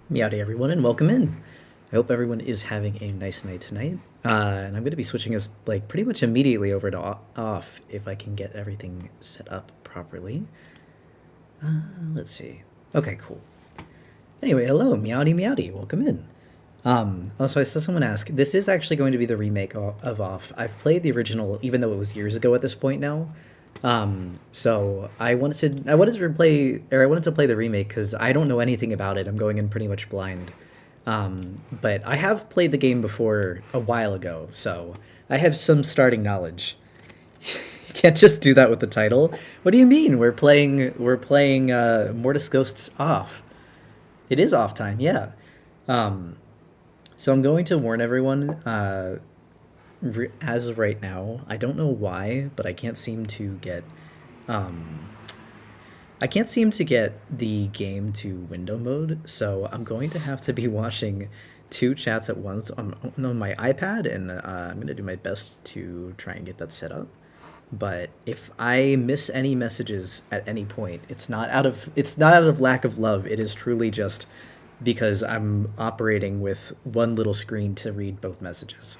Meowdy everyone and welcome in. I hope everyone is having a nice night tonight. And I'm going to be switching us like pretty much immediately over to off if I can get everything set up properly. Let's see. Okay, cool. Anyway, hello, Meowdy Meowdy, welcome in. Also, I saw someone ask, this is actually going to be the remake of Off. I've played the original, even though it was years ago at this point now. So I wanted to play the remake because I don't know anything about it. I'm going in pretty much blind. But I have played the game before a while ago, so I have some starting knowledge. You can't just do that with the title. What do you mean? We're playing Mortis Ghosts Off. It is off time, yeah. So I'm going to warn everyone. As of right now, I don't know why, but I can't seem to get the game to window mode, so I'm going to have to be watching two chats at once on my iPad, and I'm going to do my best to try and get that set up. But if I miss any messages at any point, it's not out of lack of love. It is truly just because I'm operating with one little screen to read both messages.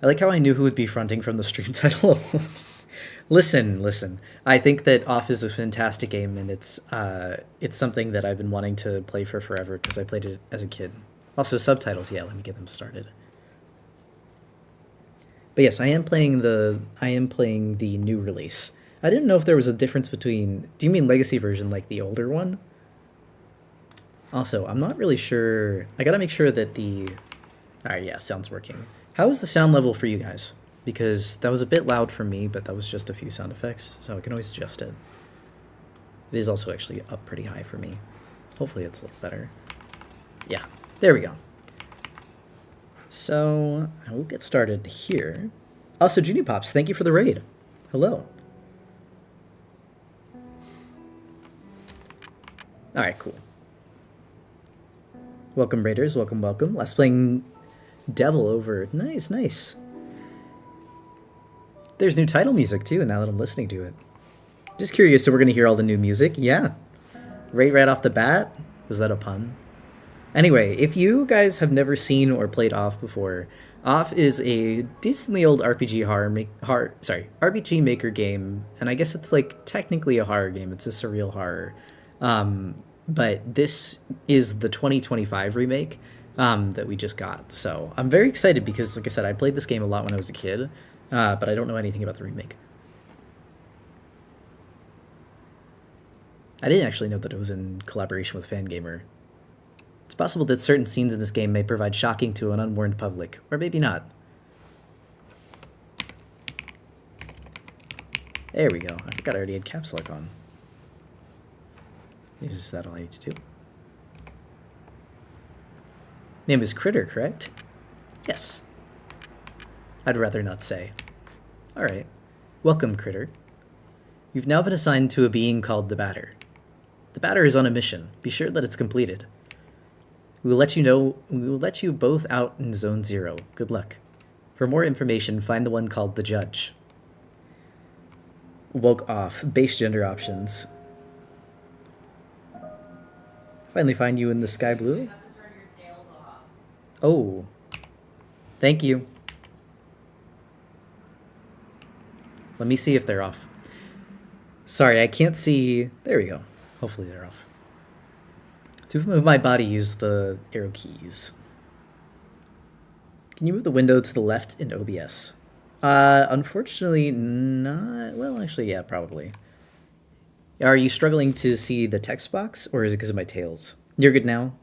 I like how I knew who would be fronting from the stream title. Listen. I think that Off is a fantastic game, and it's something that I've been wanting to play for forever because I played it as a kid. Also, subtitles. Yeah, let me get them started. But yes, I am playing the new release. I didn't know if there was a difference between. Do you mean legacy version, like the older one? Also, I'm not really sure. I gotta make sure that the. Alright, yeah, sound's working. How is the sound level for you guys? Because that was a bit loud for me, but that was just a few sound effects, so I can always adjust it. It is also actually up pretty high for me. Hopefully it's a little better. Yeah, there we go. So, I will get started here. Also, Junie Pops, thank you for the raid. Hello. Alright, cool. Welcome, Raiders. Welcome. Let's playing Devil over. Nice. There's new title music, too, now that I'm listening to it. Just curious, so we're going to hear all the new music? Yeah. Right off the bat? Was that a pun? Anyway, if you guys have never seen or played Off before, Off is a decently old RPG Maker game, and I guess it's like technically a horror game. It's a surreal horror. But this is the 2025 remake that we just got. So I'm very excited because, like I said, I played this game a lot when I was a kid, but I don't know anything about the remake. I didn't actually know that it was in collaboration with Fangamer. It's possible that certain scenes in this game may provide shocking to an unwarned public, or maybe not. There we go. I forgot I already had caps lock on. Is that all I need to do? Name is Critter, correct? Yes. I'd rather not say. Alright. Welcome, Critter. You've now been assigned to a being called the Batter. The Batter is on a mission. Be sure that it's completed. We will let you both out in Zone 0. Good luck. For more information, find the one called the Judge. Woke off. Base gender options. Finally find you in the sky blue. Oh. Thank you. Let me see if they're off. Sorry, I can't see. There we go. Hopefully they're off. To move my body, use the arrow keys. Can you move the window to the left in OBS? Unfortunately not. Well, actually, yeah, probably. Are you struggling to see the text box, or is it because of my tails? You're good now?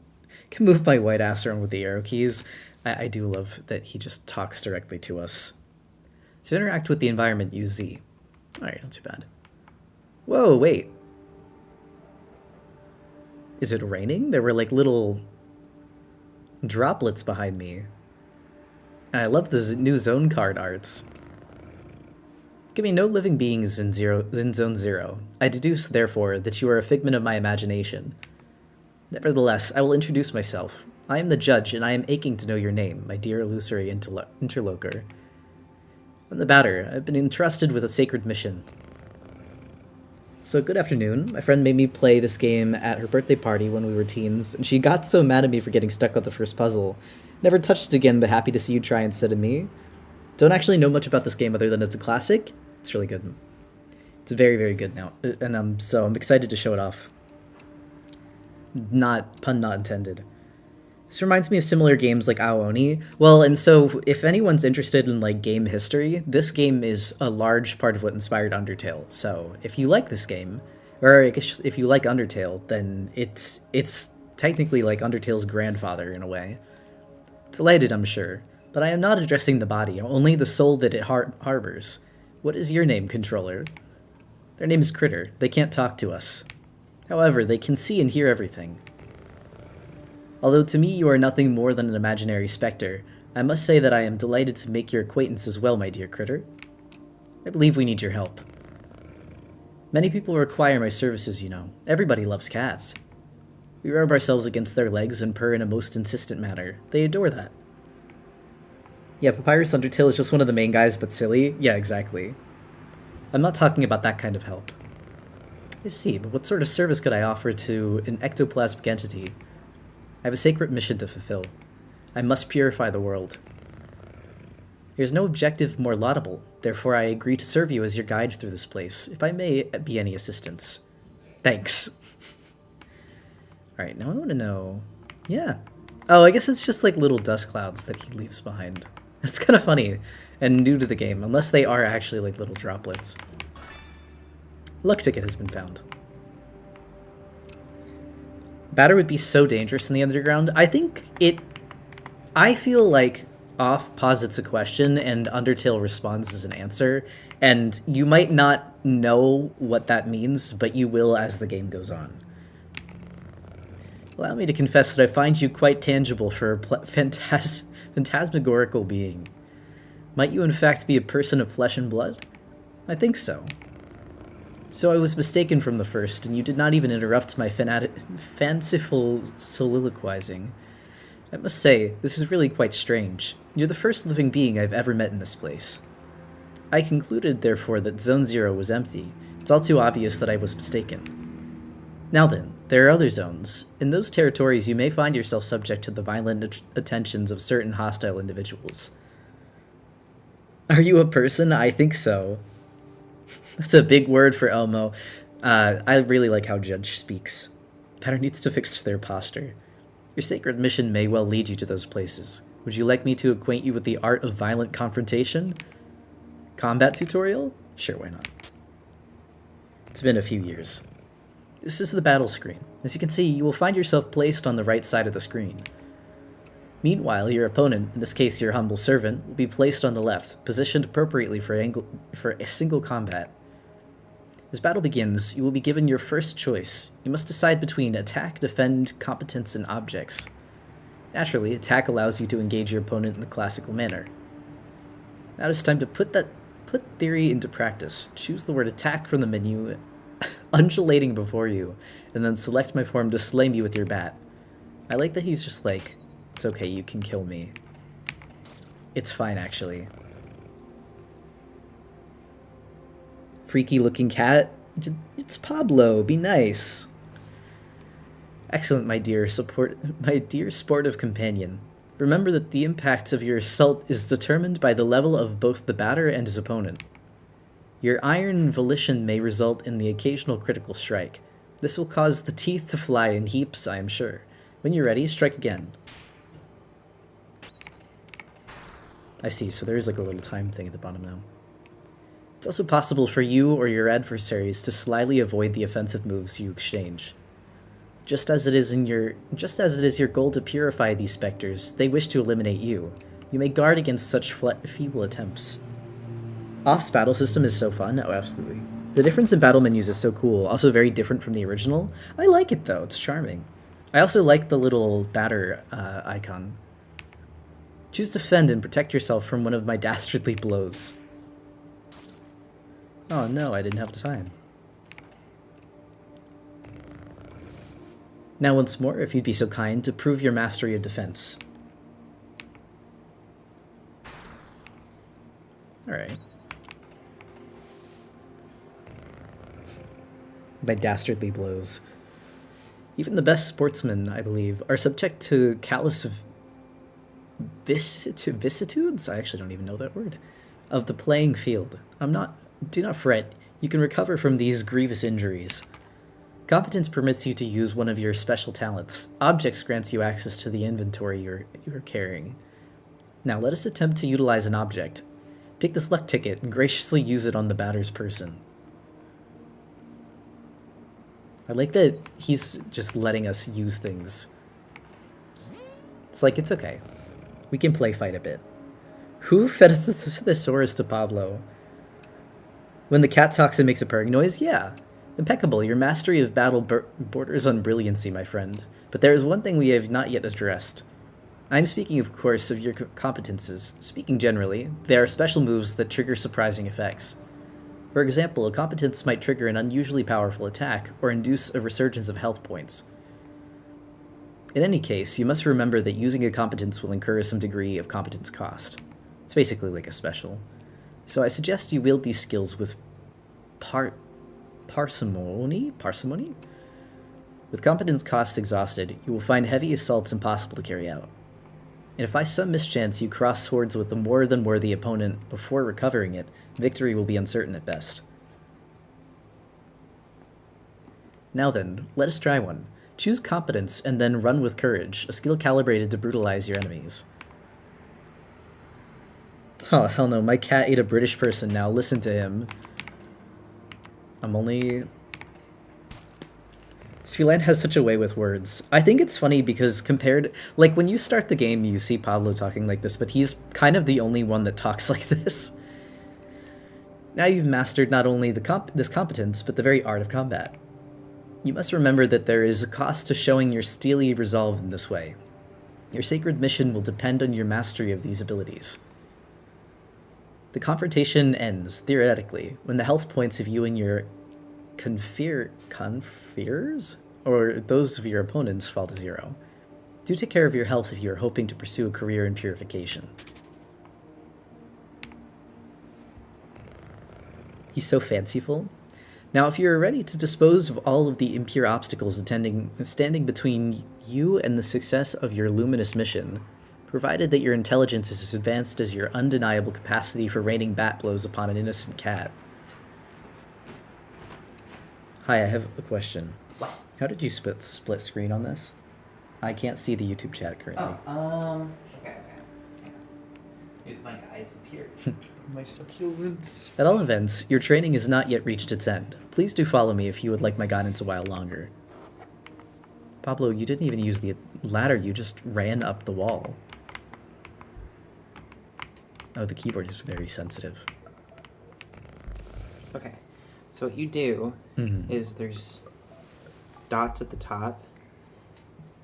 Can move my white ass around with the arrow keys. I do love that he just talks directly to us. To interact with the environment, use Z. Alright, not too bad. Whoa, wait. Is it raining? There were like little droplets behind me. I love the new zone card arts. Give me no living beings in Zone 0. I deduce, therefore, that you are a figment of my imagination. Nevertheless, I will introduce myself. I am the Judge, and I am aching to know your name, my dear illusory interlocutor. I'm the Batter. I've been entrusted with a sacred mission. So, good afternoon. My friend made me play this game at her birthday party when we were teens, and she got so mad at me for getting stuck on the first puzzle. Never touched it again, but happy to see you try instead of me. Don't actually know much about this game other than it's a classic. It's really good. It's very, very good now, and so I'm excited to show it off. Not pun not intended. This reminds me of similar games like Aoni. Well, and so if anyone's interested in like game history, this game is a large part of what inspired Undertale. So if you like this game, or I guess if you like Undertale, then it's technically like Undertale's grandfather in a way. Delighted, I'm sure, but I am not addressing the body, only the soul that it harbors. What is your name, controller? Their name is Critter. They can't talk to us. However, they can see and hear everything. Although to me you are nothing more than an imaginary specter, I must say that I am delighted to make your acquaintance as well, my dear Critter. I believe we need your help. Many people require my services, you know. Everybody loves cats. We rub ourselves against their legs and purr in a most insistent manner. They adore that. Yeah, Papyrus Undertale is just one of the main guys, but silly? Yeah, exactly. I'm not talking about that kind of help. I see, but what sort of service could I offer to an ectoplasmic entity? I have a sacred mission to fulfill. I must purify the world. There's no objective more laudable, therefore I agree to serve you as your guide through this place, if I may be any assistance. Thanks. Alright, now I want to know... Yeah. Oh, I guess it's just like little dust clouds that he leaves behind. That's kind of funny and new to the game, unless they are actually like little droplets. Luck ticket has been found. Batter would be so dangerous in the underground. I feel like Off posits a question and Undertale responds as an answer, and you might not know what that means, but you will as the game goes on. Allow me to confess that I find you quite tangible for a phantasmagorical being. Might you in fact be a person of flesh and blood? I think so. So I was mistaken from the first, and you did not even interrupt my fanciful soliloquizing. I must say, this is really quite strange. You're the first living being I've ever met in this place. I concluded, therefore, that Zone Zero was empty. It's all too obvious that I was mistaken. Now then, there are other zones. In those territories, you may find yourself subject to the violent attentions of certain hostile individuals. Are you a person? I think so. That's a big word for Elmo. I really like how Judge speaks. Pattern needs to fix their posture. Your sacred mission may well lead you to those places. Would you like me to acquaint you with the art of violent confrontation? Combat tutorial? Sure, why not? It's been a few years. This is the battle screen. As you can see, you will find yourself placed on the right side of the screen. Meanwhile, your opponent, in this case your humble servant, will be placed on the left, positioned appropriately for a single combat. As battle begins, you will be given your first choice. You must decide between attack, defend, competence, and objects. Naturally, attack allows you to engage your opponent in the classical manner. Now it's time to put theory into practice. Choose the word attack from the menu, undulating before you, and then select my form to slay me with your bat. I like that he's just like, it's okay, you can kill me. It's fine, actually. Freaky looking cat? It's Pablo, be nice. Excellent, my dear sportive companion. Remember that the impact of your assault is determined by the level of both the batter and his opponent. Your iron volition may result in the occasional critical strike. This will cause the teeth to fly in heaps, I am sure. When you're ready, strike again. I see, so there is like a little time thing at the bottom now. It's also possible for you or your adversaries to slyly avoid the offensive moves you exchange. Just as it is your goal to purify these specters, they wish to eliminate you. You may guard against such feeble attempts. Off's battle system is so fun. Oh, absolutely. The difference in battle menus is so cool, also very different from the original. I like it though, it's charming. I also like the little batter icon. Choose to defend and protect yourself from one of my dastardly blows. Oh no, I didn't have time. Now once more, if you'd be so kind, to prove your mastery of defense. Alright. by dastardly blows. Even the best sportsmen, I believe, are subject to callous vicissitudes? I actually don't even know that word. Of the playing field. Do not fret. You can recover from these grievous injuries. Competence permits you to use one of your special talents. Objects grants you access to the inventory you're carrying. Now let us attempt to utilize an object. Take this luck ticket and graciously use it on the batter's person. I like that he's just letting us use things. It's like, it's okay. We can play fight a bit. Who fed the thesaurus to Pablo? When the cat talks and makes a purring noise? Yeah. Impeccable. Your mastery of battle borders on brilliancy, my friend. But there is one thing we have not yet addressed. I'm speaking, of course, of your competences. Speaking generally, there are special moves that trigger surprising effects. For example, a competence might trigger an unusually powerful attack or induce a resurgence of health points. In any case, you must remember that using a competence will incur some degree of competence cost. It's basically like a special. So I suggest you wield these skills with parsimony? With competence costs exhausted, you will find heavy assaults impossible to carry out. And if by some mischance you cross swords with a more than worthy opponent before recovering it, victory will be uncertain at best. Now then, let us try one. Choose competence and then run with courage, a skill calibrated to brutalize your enemies. Oh, hell no, my cat ate a British person now, listen to him. Svilan has such a way with words. I think it's funny because like when you start the game, you see Pablo talking like this, but he's kind of the only one that talks like this. Now you've mastered not only this competence, but the very art of combat. You must remember that there is a cost to showing your steely resolve in this way. Your sacred mission will depend on your mastery of these abilities. The confrontation ends, theoretically, when the health points of you and your confreres, or those of your opponents, fall to 0. Do take care of your health if you are hoping to pursue a career in purification. He's so fanciful. Now, if you are ready to dispose of all of the impure obstacles standing between you and the success of your luminous mission, provided that your intelligence is as advanced as your undeniable capacity for raining bat blows upon an innocent cat. Hi, I have a question. What? How did you split screen on this? I can't see the YouTube chat currently. Okay. Hang on. Dude, my guy's up here. My succulents. At all events, your training has not yet reached its end. Please do follow me if you would like my guidance a while longer. Pablo, you didn't even use the ladder, you just ran up the wall. Oh, the keyboard is very sensitive. Okay. So what you do is there's dots at the top,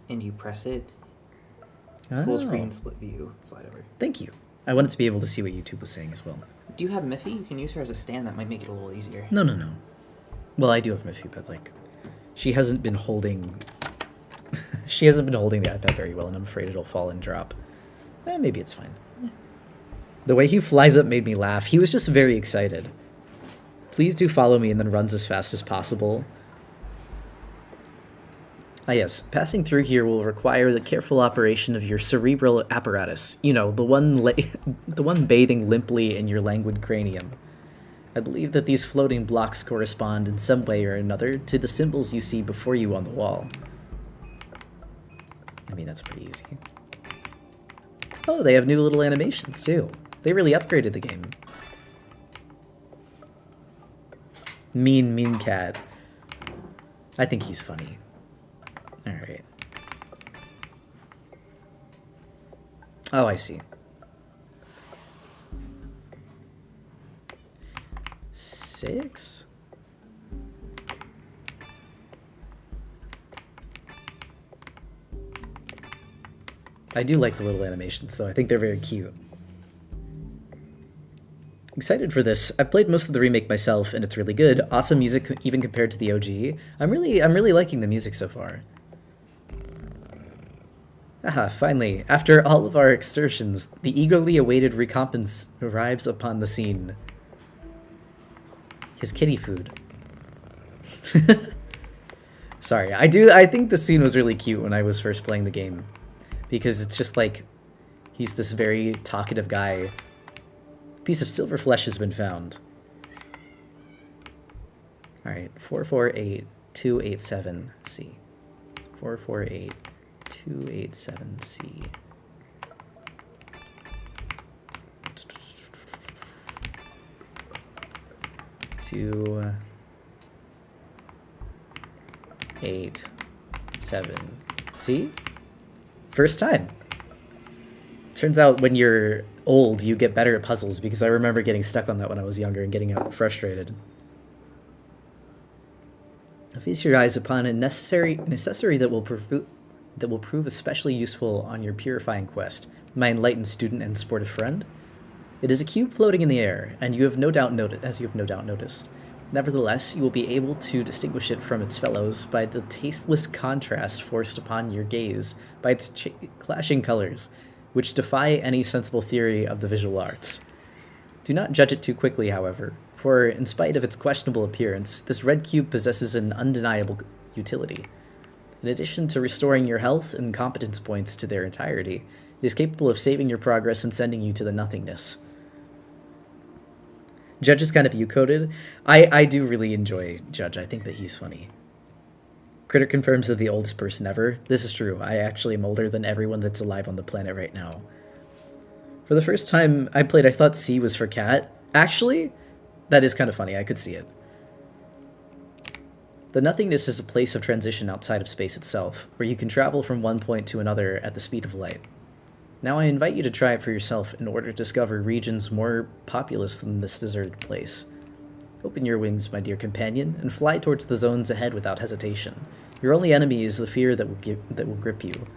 and you press it. Full screen, split view, slide over. Thank you. I wanted to be able to see what YouTube was saying as well. Do you have Miffy? You can use her as a stand. That might make it a little easier. No. Well, I do have Miffy, but like, she hasn't been holding the iPad very well, and I'm afraid it'll fall and drop. Maybe it's fine. Yeah. The way he flies up made me laugh. He was just very excited. Please do follow me and then runs as fast as possible. Ah yes, passing through here will require the careful operation of your cerebral apparatus. You know, the one bathing limply in your languid cranium. I believe that these floating blocks correspond in some way or another to the symbols you see before you on the wall. I mean, that's pretty easy. Oh, they have new little animations too. They really upgraded the game. Mean cat. I think he's funny. Alright. Oh, I see. 6? I do like the little animations, though. I think they're very cute. Excited for this. I've played most of the remake myself, and it's really good. Awesome music, even compared to the OG. I'm really liking the music so far. Ah, finally, after all of our exertions, the eagerly awaited recompense arrives upon the scene. His kitty food. Sorry, I think the scene was really cute when I was first playing the game. Because it's just like, he's this very talkative guy. A piece of silver flesh has been found. Alright, 448-287C. 448-287C. Two, 8, 7. See? First time. Turns out when you're old, you get better at puzzles, because I remember getting stuck on that when I was younger and getting frustrated. Feast your eyes upon an accessory that will prove especially useful on your purifying quest, my enlightened student and sportive friend. It is a cube floating in the air, and you have no doubt noticed. Nevertheless, you will be able to distinguish it from its fellows by the tasteless contrast forced upon your gaze by its clashing colors, which defy any sensible theory of the visual arts. Do not judge it too quickly, however, for in spite of its questionable appearance, this red cube possesses an undeniable utility. In addition to restoring your health and competence points to their entirety, it is capable of saving your progress and sending you to the nothingness. Judge is kind of you-coded. I do really enjoy Judge. I think that he's funny. Critter confirms that the oldest person ever. This is true. I actually am older than everyone that's alive on the planet right now. For the first time I played, I thought C was for cat. Actually, that is kind of funny. I could see it. The nothingness is a place of transition outside of space itself, where you can travel from one point to another at the speed of light. Now I invite you to try it for yourself in order to discover regions more populous than this deserted place. Open your wings, my dear companion, and fly towards the zones ahead without hesitation. Your only enemy is the fear that will grip you.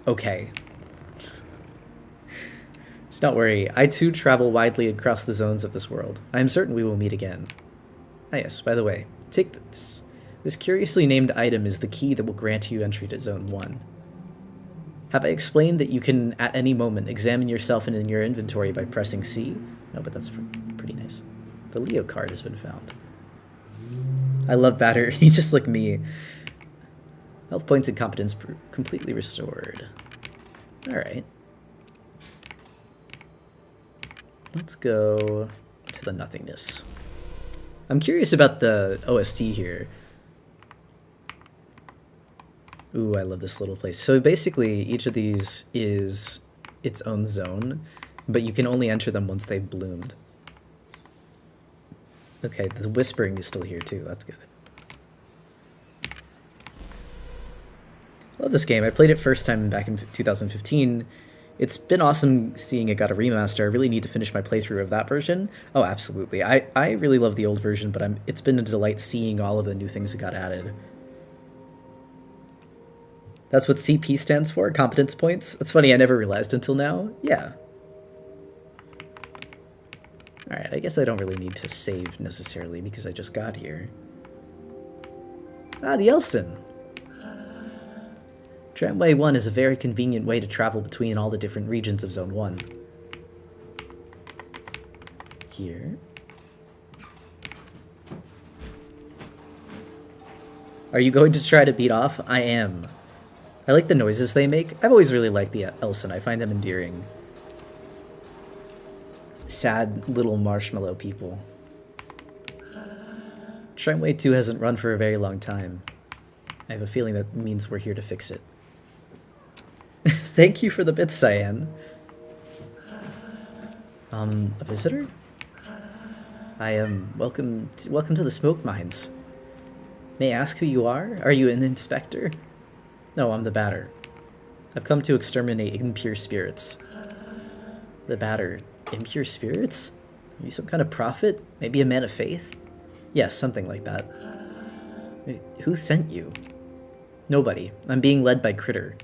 Okay. Don't worry, I too travel widely across the zones of this world. I am certain we will meet again. Ah yes, by the way, take this. This curiously named item is the key that will grant you entry to Zone 1. Have I explained that you can, at any moment, examine yourself in your inventory by pressing C? No, but that's pretty nice. The Leo card has been found. I love Batter. He's just like me. Health points and competence completely restored. Alright. Let's go to the nothingness. I'm curious about the OST here. Ooh, I love this little place. So basically, each of these is its own zone, but you can only enter them once they've bloomed. Okay, the whispering is still here too. That's good. I love this game. I played it first time back in 2015. It's been awesome seeing it got a remaster. I really need to finish my playthrough of that version. Oh, absolutely. I really love the old version, but it's been a delight seeing all of the new things that got added. That's what CP stands for? Competence points? That's funny, I never realized until now. Yeah. Alright, I guess I don't really need to save necessarily because I just got here. Ah, the Elson! Tramway 1 is a very convenient way to travel between all the different regions of Zone 1. Here. Are you going to try to beat off? I am. I like the noises they make. I've always really liked the Elson. I find them endearing. Sad little marshmallow people. Tramway 2 hasn't run for a very long time. I have a feeling that means we're here to fix it. Thank you for the bits, Cyan. A visitor? I am welcome to the smoke mines. May I ask who you are? Are you an inspector? No, I'm the Batter. I've come to exterminate impure spirits. The Batter. Impure spirits? Are you some kind of prophet? Maybe a man of faith? Yes, something like that. Who sent you? Nobody. I'm being led by Critter.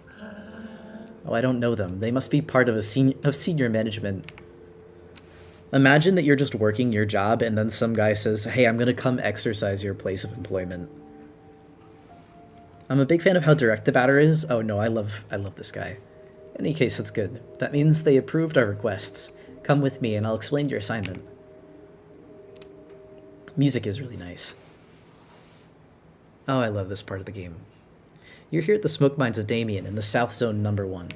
Oh, I don't know them. They must be part of senior management. Imagine that you're just working your job and then some guy says, hey, I'm gonna come exercise your place of employment. I'm a big fan of how direct the Batter is. Oh no, I love this guy. In any case, that's good. That means they approved our requests. Come with me and I'll explain your assignment. Music is really nice. Oh, I love this part of the game. You're here at the smoke mines of Damien in the South Zone #1.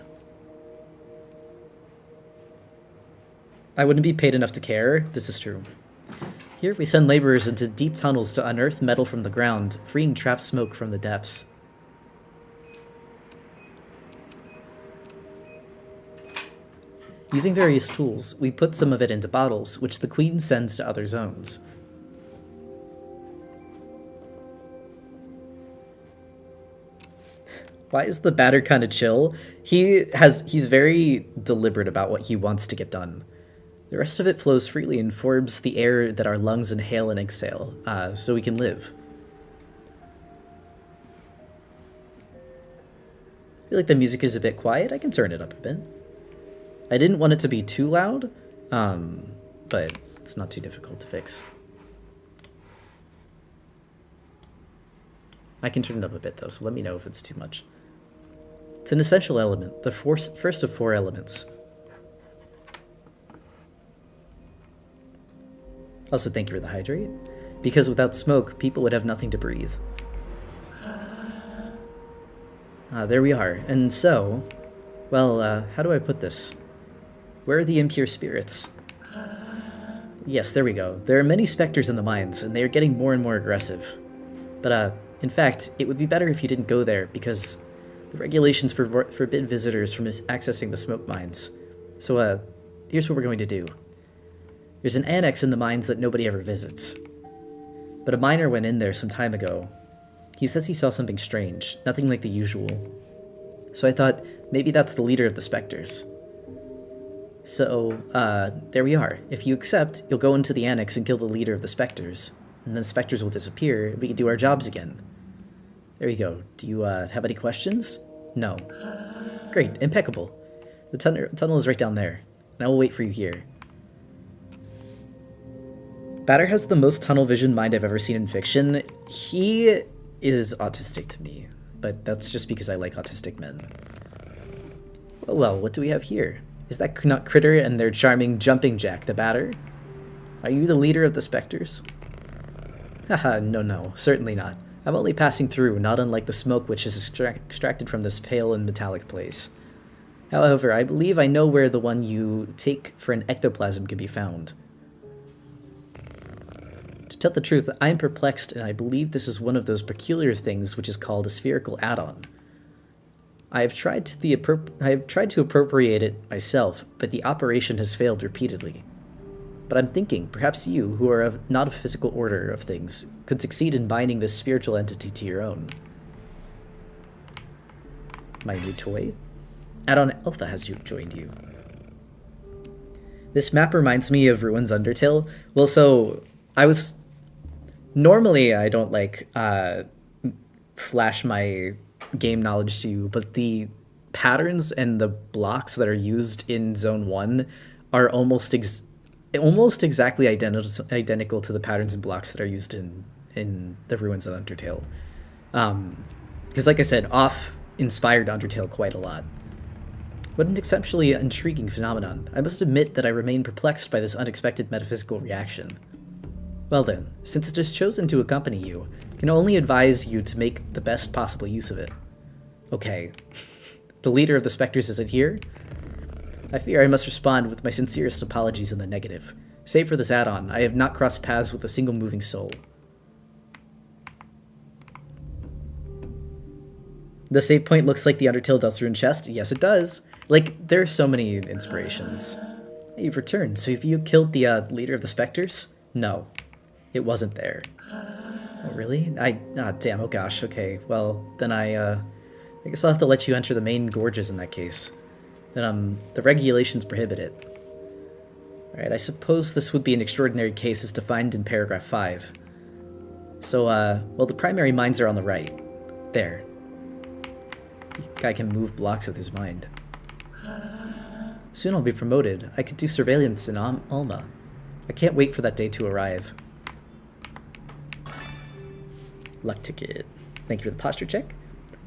I wouldn't be paid enough to care. This is true. Here we send laborers into deep tunnels to unearth metal from the ground, freeing trapped smoke from the depths. Using various tools, we put some of it into bottles, which the Queen sends to other zones. Why is the batter kind of chill? He's very deliberate about what he wants to get done. The rest of it flows freely and forms the air that our lungs inhale and exhale, so we can live. I feel like the music is a bit quiet. I can turn it up a bit. I didn't want it to be too loud, but it's not too difficult to fix. I can turn it up a bit though, so let me know if it's too much. It's an essential element, the first of 4 elements. Also, thank you for the hydrate. Because without smoke, people would have nothing to breathe. There we are. And so, well, how do I put this? Where are the impure spirits? Yes, there we go. There are many specters in the mines, and they are getting more and more aggressive. But, in fact, it would be better if you didn't go there, because the regulations forbid visitors from accessing the smoke mines. So, here's what we're going to do. There's an annex in the mines that nobody ever visits. But a miner went in there some time ago. He says he saw something strange, nothing like the usual. So I thought, maybe that's the leader of the specters. So, there we are. If you accept, you'll go into the annex and kill the leader of the specters. And then the specters will disappear, and we can do our jobs again. There you go. Do you, have any questions? No. Great, impeccable. The tunnel is right down there, and I will wait for you here. Batter has the most tunnel vision mind I've ever seen in fiction. He is autistic to me, but that's just because I like autistic men. Well, what do we have here? Is that not Critter and their charming Jumping Jack the Batter? Are you the leader of the specters? Haha, no, certainly not. I'm only passing through, not unlike the smoke which is extracted from this pale and metallic place. However, I believe I know where the one you take for an ectoplasm can be found. To tell the truth, I am perplexed, and I believe this is one of those peculiar things which is called a spherical add-on. I have tried to appropriate it myself, but the operation has failed repeatedly. But I'm thinking, perhaps you, who are not a physical order of things, could succeed in binding this spiritual entity to your own. My new toy? Add-on Alpha has joined you. This map reminds me of Ruins Undertale. Well, so normally I don't flash my game knowledge to you, but the patterns and the blocks that are used in Zone 1 are almost exactly identical to the patterns and blocks that are used in the Ruins of Undertale. Because like I said, Off inspired Undertale quite a lot. What an exceptionally intriguing phenomenon. I must admit that I remain perplexed by this unexpected metaphysical reaction. Well then, since it has chosen to accompany you, I can only advise you to make the best possible use of it. Okay. The leader of the specters isn't here? I fear I must respond with my sincerest apologies in the negative. Save for this add-on, I have not crossed paths with a single moving soul. The save point looks like the Undertale Deltarune chest. Yes, it does. There are so many inspirations. Hey, you've returned, so have you killed the leader of the specters? No. It wasn't there. Oh, really? Damn, oh gosh, okay. Well, then I guess I'll have to let you enter the main gorges in that case. Then, the regulations prohibit it. Alright, I suppose this would be an extraordinary case as defined in paragraph 5. So, well, the primary mines are on the right. There. The guy can move blocks with his mind. Soon I'll be promoted. I could do surveillance in Alma. I can't wait for that day to arrive. Luck ticket. Thank you for the posture check.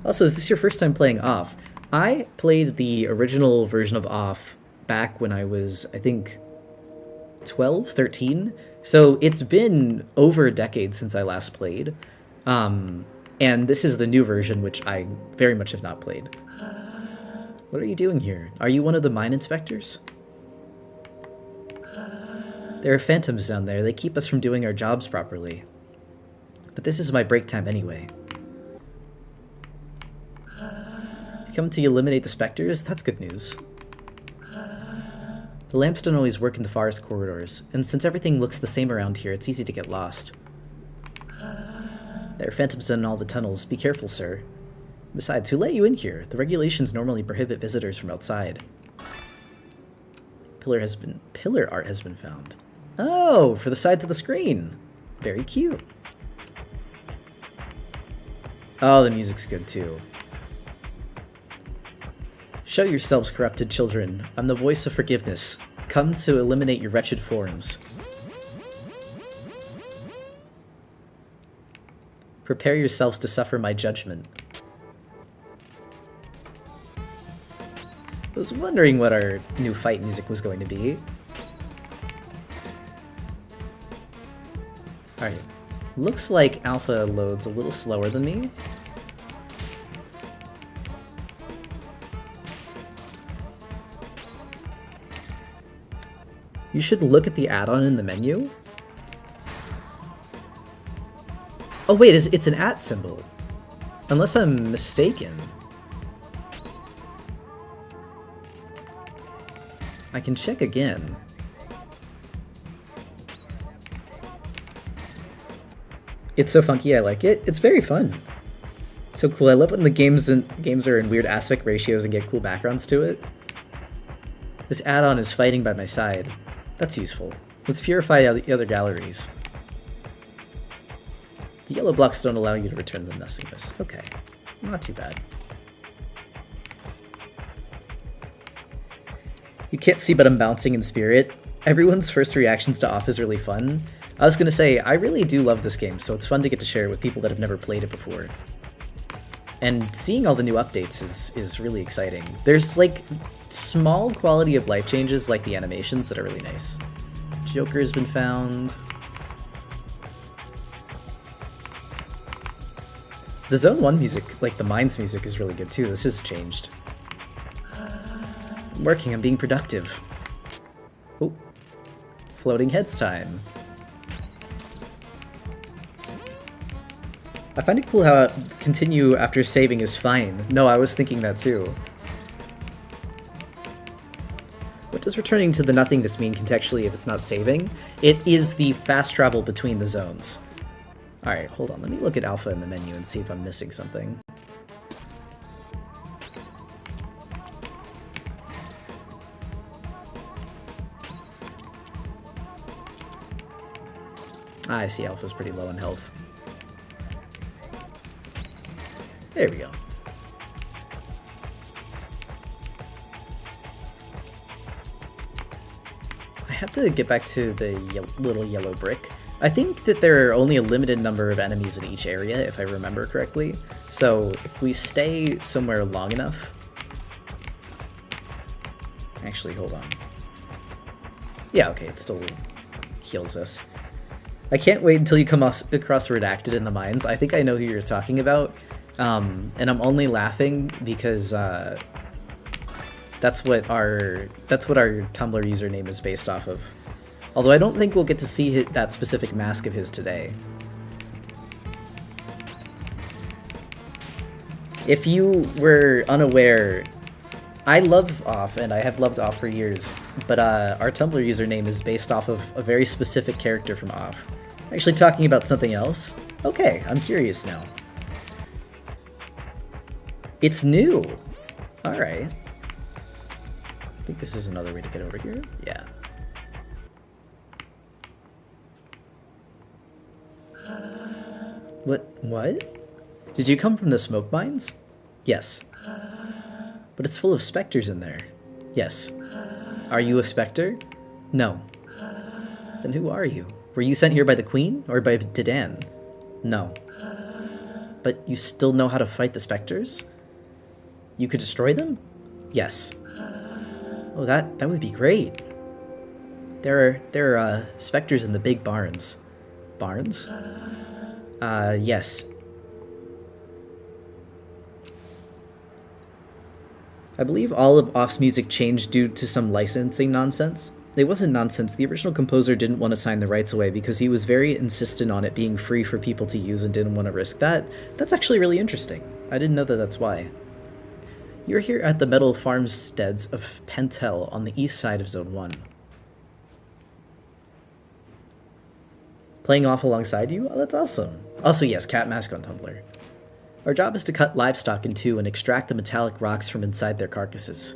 Also, is this your first time playing Off? I played the original version of Off back when I was, I think, 12, 13. So it's been over a decade since I last played. And And this is the new version, which I very much have not played. What are you doing here? Are you one of the mine inspectors? There are phantoms down there. They keep us from doing our jobs properly. But this is my break time anyway. You come to eliminate the specters? That's good news. The lamps don't always work in the forest corridors, and since everything looks the same around here, it's easy to get lost. There are phantoms in all the tunnels. Be careful, sir. Besides, who let you in here? The regulations normally prohibit visitors from outside. Pillar art has been found. Oh, for the sides of the screen. Very cute. Oh, the music's good too. Show yourselves, corrupted children. I'm the voice of forgiveness. Come to eliminate your wretched forms. Prepare yourselves to suffer my judgment. I was wondering what our new fight music was going to be. Alright. Looks like Alpha loads a little slower than me. You should look at the add-on in the menu. Oh wait, it's an @ symbol. Unless I'm mistaken. I can check again. It's so funky, I like it. It's very fun. It's so cool. I love when the games are in weird aspect ratios and get cool backgrounds to it. This add-on is fighting by my side. That's useful. Let's purify the other galleries. The yellow blocks don't allow you to return the nothingness. Okay, not too bad. You can't see, but I'm bouncing in spirit. Everyone's first reactions to Off is really fun. I was gonna say, I really do love this game, so it's fun to get to share it with people that have never played it before. And seeing all the new updates is really exciting. There's like small quality of life changes like the animations that are really nice. Joker has been found. The Zone 1 music, like the Mines music, is really good too. This has changed. I'm working, I'm being productive. Oh. Floating heads time. I find it cool how continue after saving is fine. No, I was thinking that too. What does returning to the nothingness mean contextually if it's not saving? It is the fast travel between the zones. Alright, hold on. Let me look at Alpha in the menu and see if I'm missing something. I see Alpha's pretty low in health. There we go. I have to get back to the little yellow brick. I think that there are only a limited number of enemies in each area, if I remember correctly. So if we stay somewhere long enough... Actually, hold on. Yeah, okay, it still heals us. I can't wait until you come across Redacted in the mines. I think I know who you're talking about. And I'm only laughing because that's what our Tumblr username is based off of. Although I don't think we'll get to see that specific mask of his today. If you were unaware, I love Off, and I have loved Off for years, but our Tumblr username is based off of a very specific character from Off. Actually talking about something else? Okay, I'm curious now. It's new! Alright. I think this is another way to get over here. Yeah. What? Did you come from the smoke mines? Yes. But it's full of specters in there. Yes. Are you a specter? No. Then who are you? Were you sent here by the Queen, or by Dedan? No. But you still know how to fight the specters? You could destroy them? Yes. Oh, that would be great. There are specters in the big barns. Barns? Yes. I believe all of Off's music changed due to some licensing nonsense. It wasn't nonsense. The original composer didn't want to sign the rights away because he was very insistent on it being free for people to use and didn't want to risk that. That's actually really interesting. I didn't know that that's why. You're here at the metal farmsteads of Pentel on the east side of Zone 1. Playing off alongside you? Oh, that's awesome. Also, yes, cat mask on Tumblr. Our job is to cut livestock in two and extract the metallic rocks from inside their carcasses.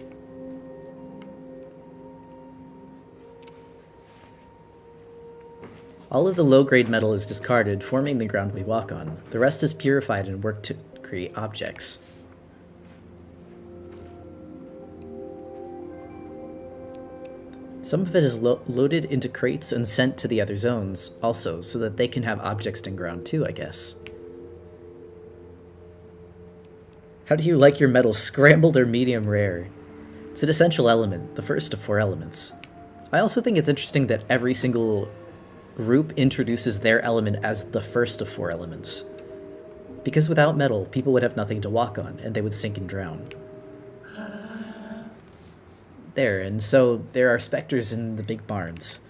All of the low-grade metal is discarded, forming the ground we walk on. The rest is purified and worked to create objects. Some of it is loaded into crates and sent to the other zones, also, so that they can have objects in ground too, I guess. How do you like your metal, scrambled or medium rare? It's an essential element, the first of 4 elements. I also think it's interesting that every single group introduces their element as the first of 4 elements. Because without metal, people would have nothing to walk on, and they would sink and drown. There, and so there are specters in the big barns.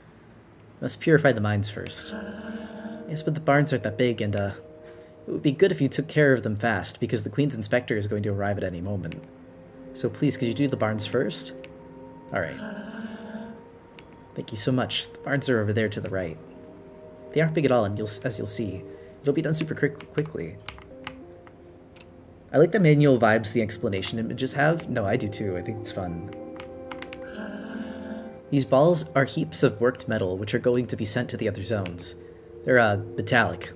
Must purify the mines first. Yes, but the barns aren't that big, and it would be good if you took care of them fast, because the Queen's Inspector is going to arrive at any moment. So please, could you do the barns first? Alright. Thank you so much. The barns are over there to the right. They aren't big at all, and as you'll see, it'll be done super quickly. I like the manual vibes the explanation images have. No, I do too. I think it's fun. These balls are heaps of worked metal, which are going to be sent to the other zones. They're, metallic.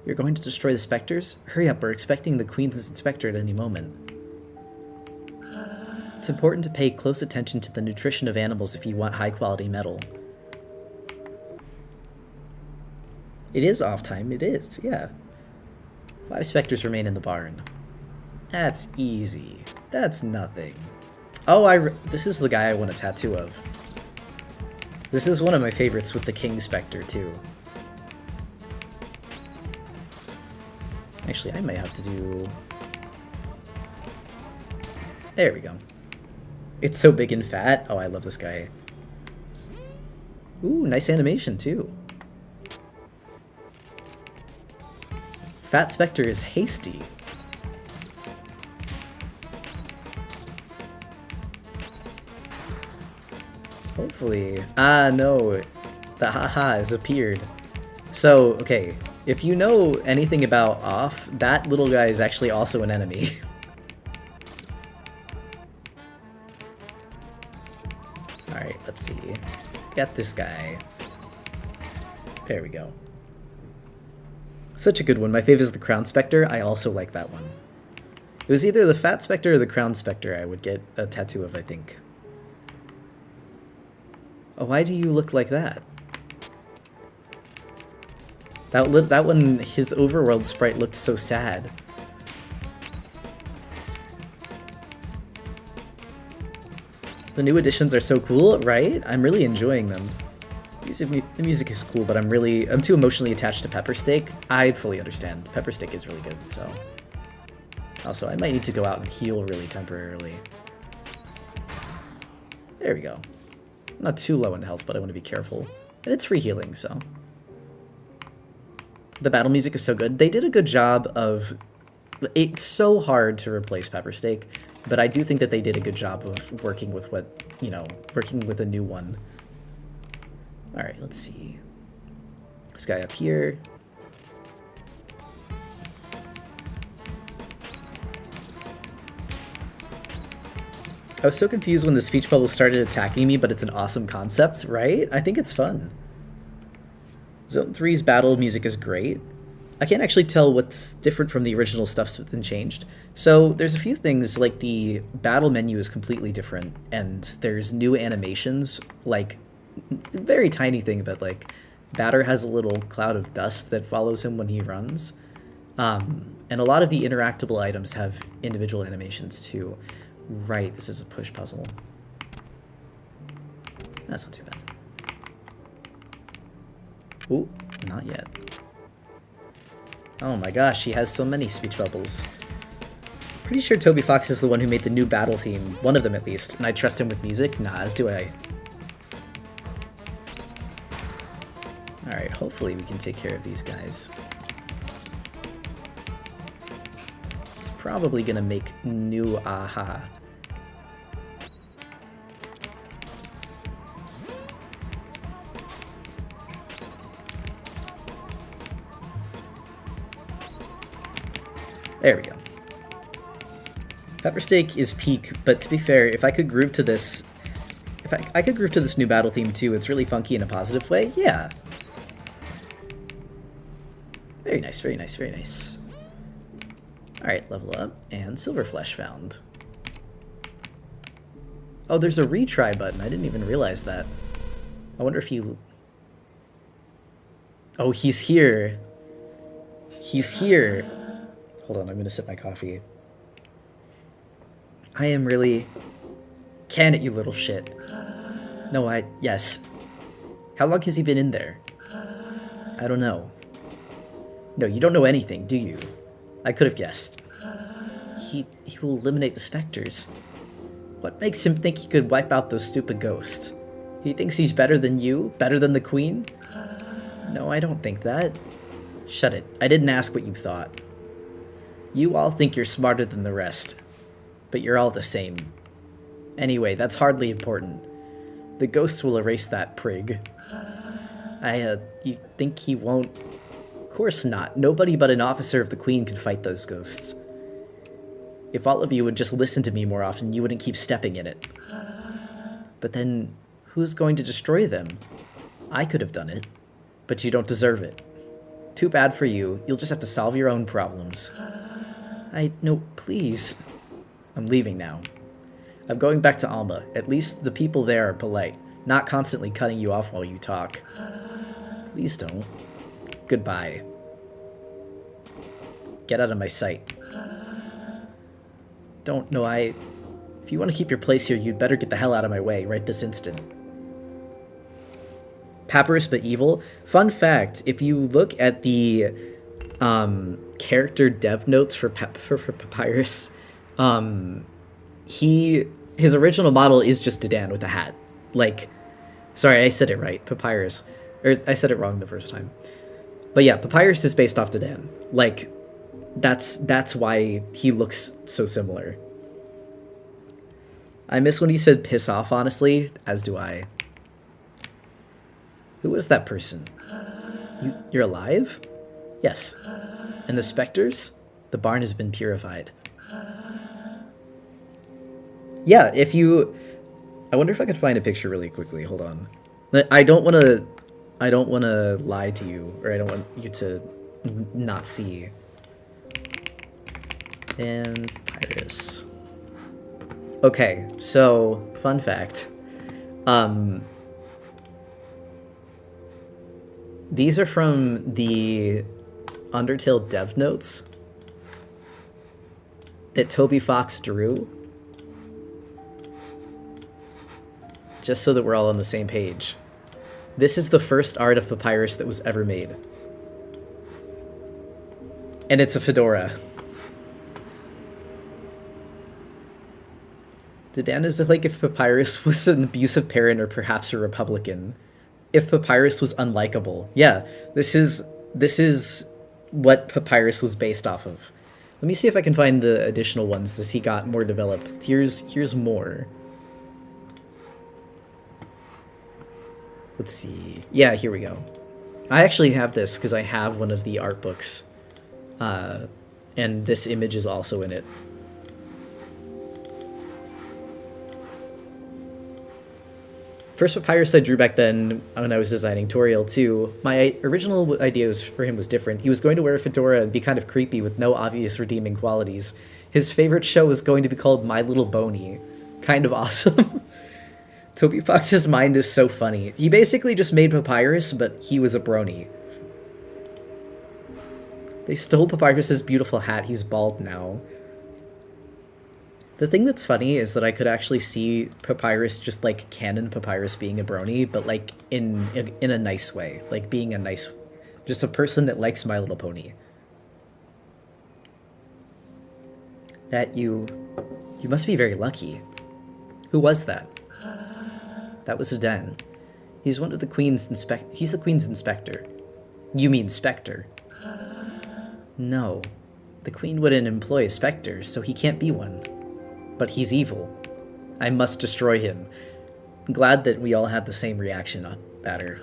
You're going to destroy the specters? Hurry up, we're expecting the Queen's Inspector at any moment. It's important to pay close attention to the nutrition of animals if you want high-quality metal. It is off time, it is, yeah. 5 specters remain in the barn. That's easy. That's nothing. Oh, this is the guy I want a tattoo of. This is one of my favorites with the King Spectre, too. Actually, I might have to do... There we go. It's so big and fat. Oh, I love this guy. Ooh, nice animation, too. Fat Spectre is hasty. Hopefully. Ah, no. The haha has appeared. So, okay. If you know anything about Off, that little guy is actually also an enemy. Alright, let's see. Get this guy. There we go. Such a good one. My favorite is the Crown Spectre. I also like that one. It was either the Fat Spectre or the Crown Spectre I would get a tattoo of, I think. Oh, why do you look like that? That one, his overworld sprite looked so sad. The new additions are so cool, right? I'm really enjoying them. The music is cool, but I'm too emotionally attached to Pepper Steak. I fully understand. Pepper Steak is really good, so... Also, I might need to go out and heal really temporarily. There we go. I'm not too low in health, but I want to be careful. And it's free healing, so... The battle music is so good. They did a good job of... It's so hard to replace Pepper Steak, but I do think that they did a good job of working with what, you know, working with a new one. Alright, let's see. This guy up here. I was so confused when the speech bubble started attacking me, but it's an awesome concept, right? I think it's fun. Zone 3's battle music is great. I can't actually tell what's different from the original stuff's been changed. So there's a few things, like the battle menu is completely different, and there's new animations, like very tiny thing, but like Batter has a little cloud of dust that follows him when he runs. And a lot of the interactable items have individual animations too. Right, this is a push puzzle. That's not too bad. Ooh, not yet. Oh my gosh, he has so many speech bubbles. Pretty sure Toby Fox is the one who made the new battle theme, one of them at least, and I trust him with music? Nah, as do I. Alright, hopefully we can take care of these guys. It's probably gonna make new aha. There we go. Pepper Steak is peak, but to be fair, if I could groove to this... If I could groove to this new battle theme too, it's really funky in a positive way, yeah. Very nice, very nice, very nice. Alright, level up, and Silver Flesh found. Oh, there's a retry button, I didn't even realize that. I wonder if you... Oh, he's here. He's here. Hold on, I'm gonna sip my coffee. I am really... Can it, you little shit. No, yes. How long has he been in there? I don't know. No, you don't know anything, do you? I could have guessed. He will eliminate the specters. What makes him think he could wipe out those stupid ghosts? He thinks he's better than you? Better than the queen? No, I don't think that. Shut it. I didn't ask what you thought. You all think you're smarter than the rest, but you're all the same. Anyway, that's hardly important. The ghosts will erase that prig. You think he won't? Of course not. Nobody but an officer of the Queen could fight those ghosts. If all of you would just listen to me more often, you wouldn't keep stepping in it. But then, who's going to destroy them? I could have done it, but you don't deserve it. Too bad for you. You'll just have to solve your own problems. No, please. I'm leaving now. I'm going back to Alma. At least the people there are polite, not constantly cutting you off while you talk. Please don't. Goodbye. Get out of my sight. If you want to keep your place here, you'd better get the hell out of my way right this instant. Papyrus but evil. Fun fact, if you look at the character dev notes for Papyrus, his original model is just Dedan with a hat. Like, sorry, I said it right, Papyrus. Or I said it wrong the first time. But yeah, Papyrus is based off Dedan. Like, that's why he looks so similar. I miss when he said piss off, honestly, as do I. Who is that person? You're alive? Yes. And the specters? The barn has been purified. Yeah, I wonder if I could find a picture really quickly. Hold on. I don't want to lie to you, or I don't want you to not see. And Papyrus. Okay, so fun fact. These are from the Undertale dev notes that Toby Fox drew. Just so that we're all on the same page. This is the first art of Papyrus that was ever made. And it's a fedora. Dedan is like if Papyrus was an abusive parent or perhaps a Republican. If Papyrus was unlikable. Yeah, this is what Papyrus was based off of. Let me see if I can find the additional ones as he got more developed. Here's more. Let's see. Yeah, here we go. I actually have this because I have one of the art books. And this image is also in it. First Papyrus I drew back then when I was designing Toriel 2, my original idea for him was different. He was going to wear a fedora and be kind of creepy with no obvious redeeming qualities. His favorite show was going to be called My Little Boney. Kind of awesome. Toby Fox's mind is so funny. He basically just made Papyrus, but he was a brony. They stole Papyrus's beautiful hat. He's bald now. The thing that's funny is that I could actually see Papyrus just like canon Papyrus being a brony, but like in a nice way, like being just a person that likes My Little Pony. That you must be very lucky. Who was that? That was Aden. He's one of the Queen's he's the Queen's inspector. You mean Spectre? No. The Queen wouldn't employ a Spectre, so he can't be one. But he's evil. I must destroy him. I'm glad that we all had the same reaction, Batter.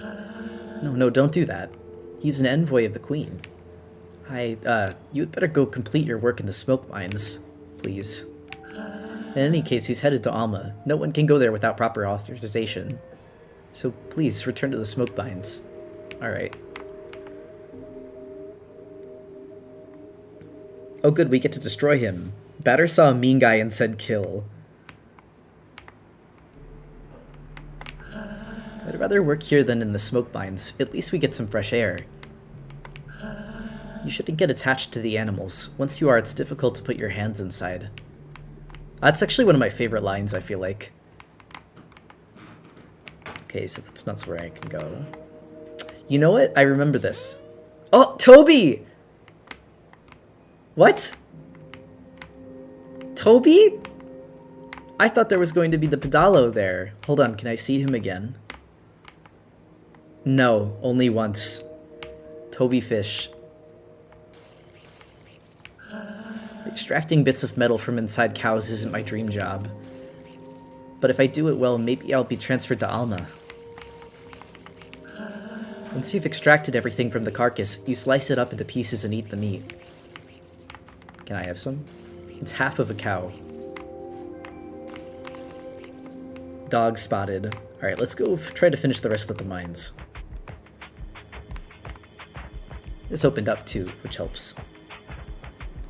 No, don't do that. He's an envoy of the Queen. You'd better go complete your work in the smoke mines, please. In any case, he's headed to Alma. No one can go there without proper authorization. So please, return to the smoke mines. Alright. Oh good, we get to destroy him. Batter saw a mean guy and said kill. I'd rather work here than in the smoke mines. At least we get some fresh air. You shouldn't get attached to the animals. Once you are, it's difficult to put your hands inside. That's actually one of my favorite lines, I feel like. Okay, so that's not where I can go. You know what? I remember this. Oh, Toby! What? Toby? I thought there was going to be the pedalo there. Hold on, can I see him again? No, only once. Toby Fish. Extracting bits of metal from inside cows isn't my dream job. But if I do it well, maybe I'll be transferred to Alma. Once you've extracted everything from the carcass, you slice it up into pieces and eat the meat. Can I have some? It's half of a cow. Dog spotted. Alright, let's go try to finish the rest of the mines. This opened up too, which helps.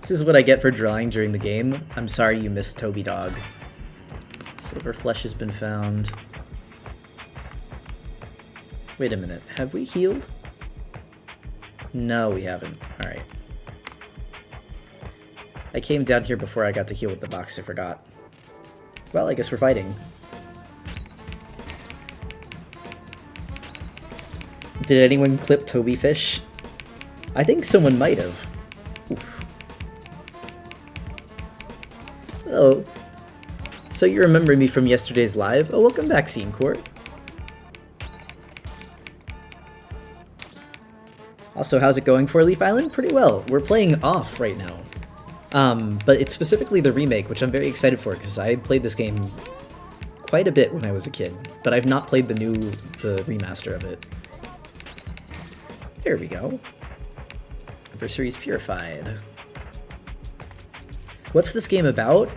This is what I get for drawing during the game. I'm sorry you missed Toby Dog. Silver flesh has been found. Wait a minute, have we healed? No, we haven't. Alright. I came down here before I got to heal with the box, I forgot. Well, I guess we're fighting. Did anyone clip Toby Fish? I think someone might have. Oof. Hello. So you remember me from yesterday's live? Oh, welcome back, Scene Court. Also, how's it going for Leaf Island? Pretty well. We're playing Off right now. But it's specifically the remake, which I'm very excited for, because I played this game quite a bit when I was a kid, but I've not played the remaster of it. There we go. Adversaries purified. What's this game about?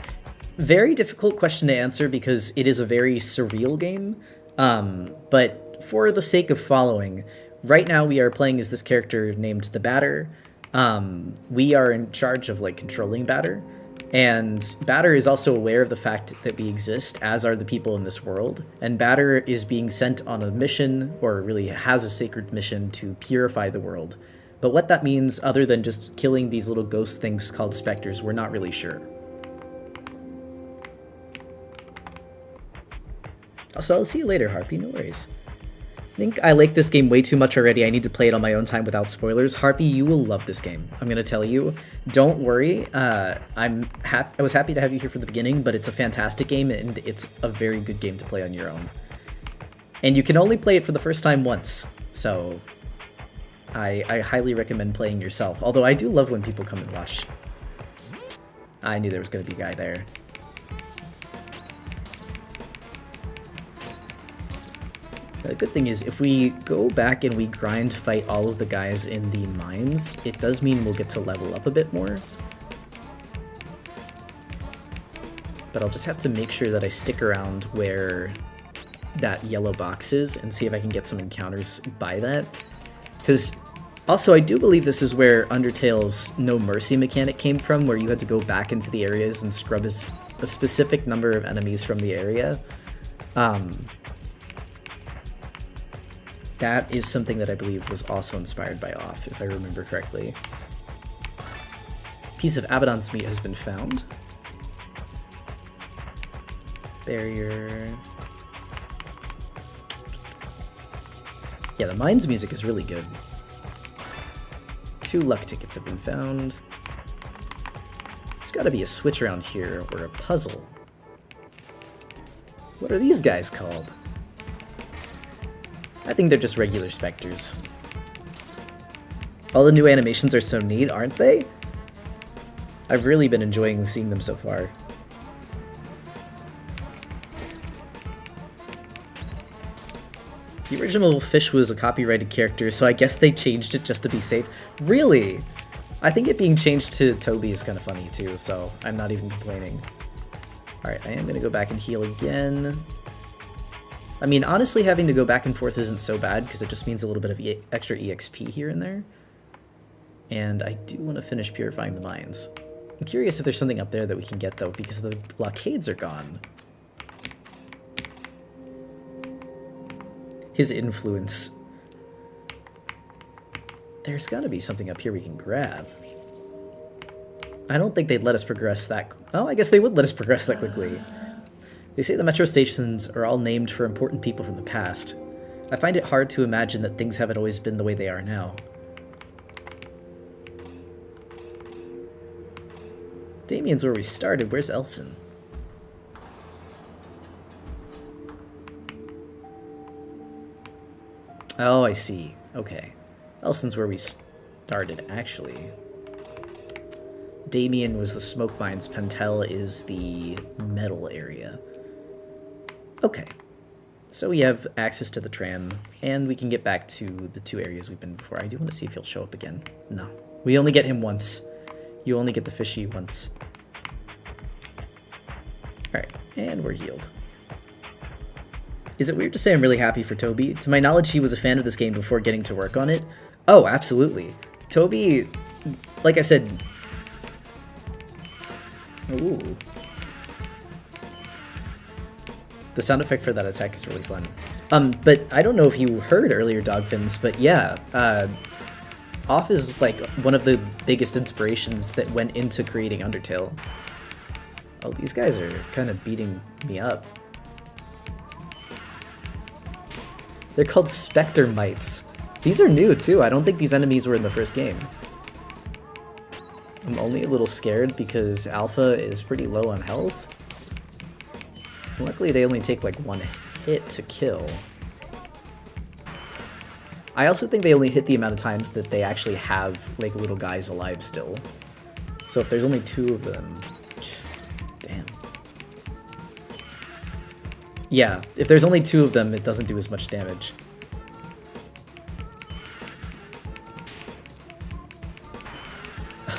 Very difficult question to answer because it is a very surreal game, but for the sake of following, right now we are playing as this character named the Batter. We are in charge of like controlling Batter, and Batter is also aware of the fact that we exist, as are the people in this world, and Batter is being sent on a mission, or really has a sacred mission, to purify the world. But what that means, other than just killing these little ghost things called specters, we're not really sure. Also, I'll see you later, Harpy, no worries. I think I like this game way too much already. I need to play it on my own time without spoilers. Harpy, you will love this game. I'm gonna tell you. Don't worry. I was happy to have you here for the beginning, but it's a fantastic game, and it's a very good game to play on your own. And you can only play it for the first time once, so I highly recommend playing yourself. Although I do love when people come and watch. I knew there was gonna be a guy there. The good thing is, if we go back and we grind fight all of the guys in the mines, it does mean we'll get to level up a bit more. But I'll just have to make sure that I stick around where that yellow box is and see if I can get some encounters by that. Because also, I do believe this is where Undertale's No Mercy mechanic came from, where you had to go back into the areas and scrub a specific number of enemies from the area. That is something that I believe was also inspired by Off, if I remember correctly. Piece of Abaddon's meat has been found. Barrier. Yeah, the mine's music is really good. 2 luck tickets have been found. Let's got to be a switch around here or a puzzle. What are these guys called? I think they're just regular specters. All the new animations are so neat, aren't they? I've really been enjoying seeing them so far. The original fish was a copyrighted character, so I guess they changed it just to be safe. Really? I think it being changed to Toby is kind of funny too, so I'm not even complaining. Alright, I am going to go back and heal again. I mean, honestly, having to go back and forth isn't so bad, because it just means a little bit of extra EXP here and there. And I do want to finish purifying the mines. I'm curious if there's something up there that we can get, though, because the blockades are gone. His influence. There's got to be something up here we can grab. I don't think they'd let us progress that... Oh, I guess they would let us progress that quickly. They say the metro stations are all named for important people from the past. I find it hard to imagine that things haven't always been the way they are now. Damien's where we started. Where's Elson? Oh, I see. Okay. Elson's where we started, actually. Damien was the smoke mines. Pentel is the metal area. Okay. So we have access to the tram, and we can get back to the two areas we've been before. I do want to see if he'll show up again. No. We only get him once. You only get the fishy once. Alright, and we're healed. Is it weird to say I'm really happy for Toby? To my knowledge, he was a fan of this game before getting to work on it. Oh, absolutely. Toby, like I said... Ooh. The sound effect for that attack is really fun. But I don't know if you heard earlier, Dogfins, but yeah, Off is like one of the biggest inspirations that went into creating Undertale. Oh, these guys are kind of beating me up. They're called Spectre Mites. These are new too. I don't think these enemies were in the first game. I'm only a little scared because Alpha is pretty low on health. Luckily, they only take like one hit to kill. I also think they only hit the amount of times that they actually have like little guys alive still. So if there's only two of them... Damn. Yeah, if there's only two of them, it doesn't do as much damage.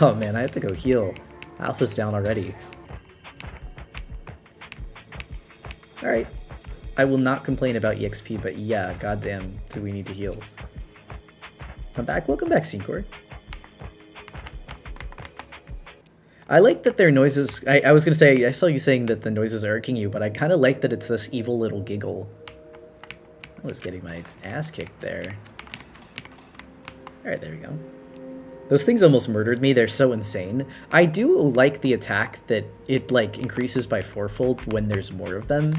Oh man, I have to go heal. Alpha's down already. Alright. I will not complain about EXP, but yeah, goddamn, do we need to heal. I'm back. Welcome back, Seacor. I like that their noises... I was going to say, I saw you saying that the noises are irking you, but I kind of like that it's this evil little giggle. I was getting my ass kicked there. Alright, there we go. Those things almost murdered me. They're so insane. I do like the attack that it, like, increases by fourfold when there's more of them.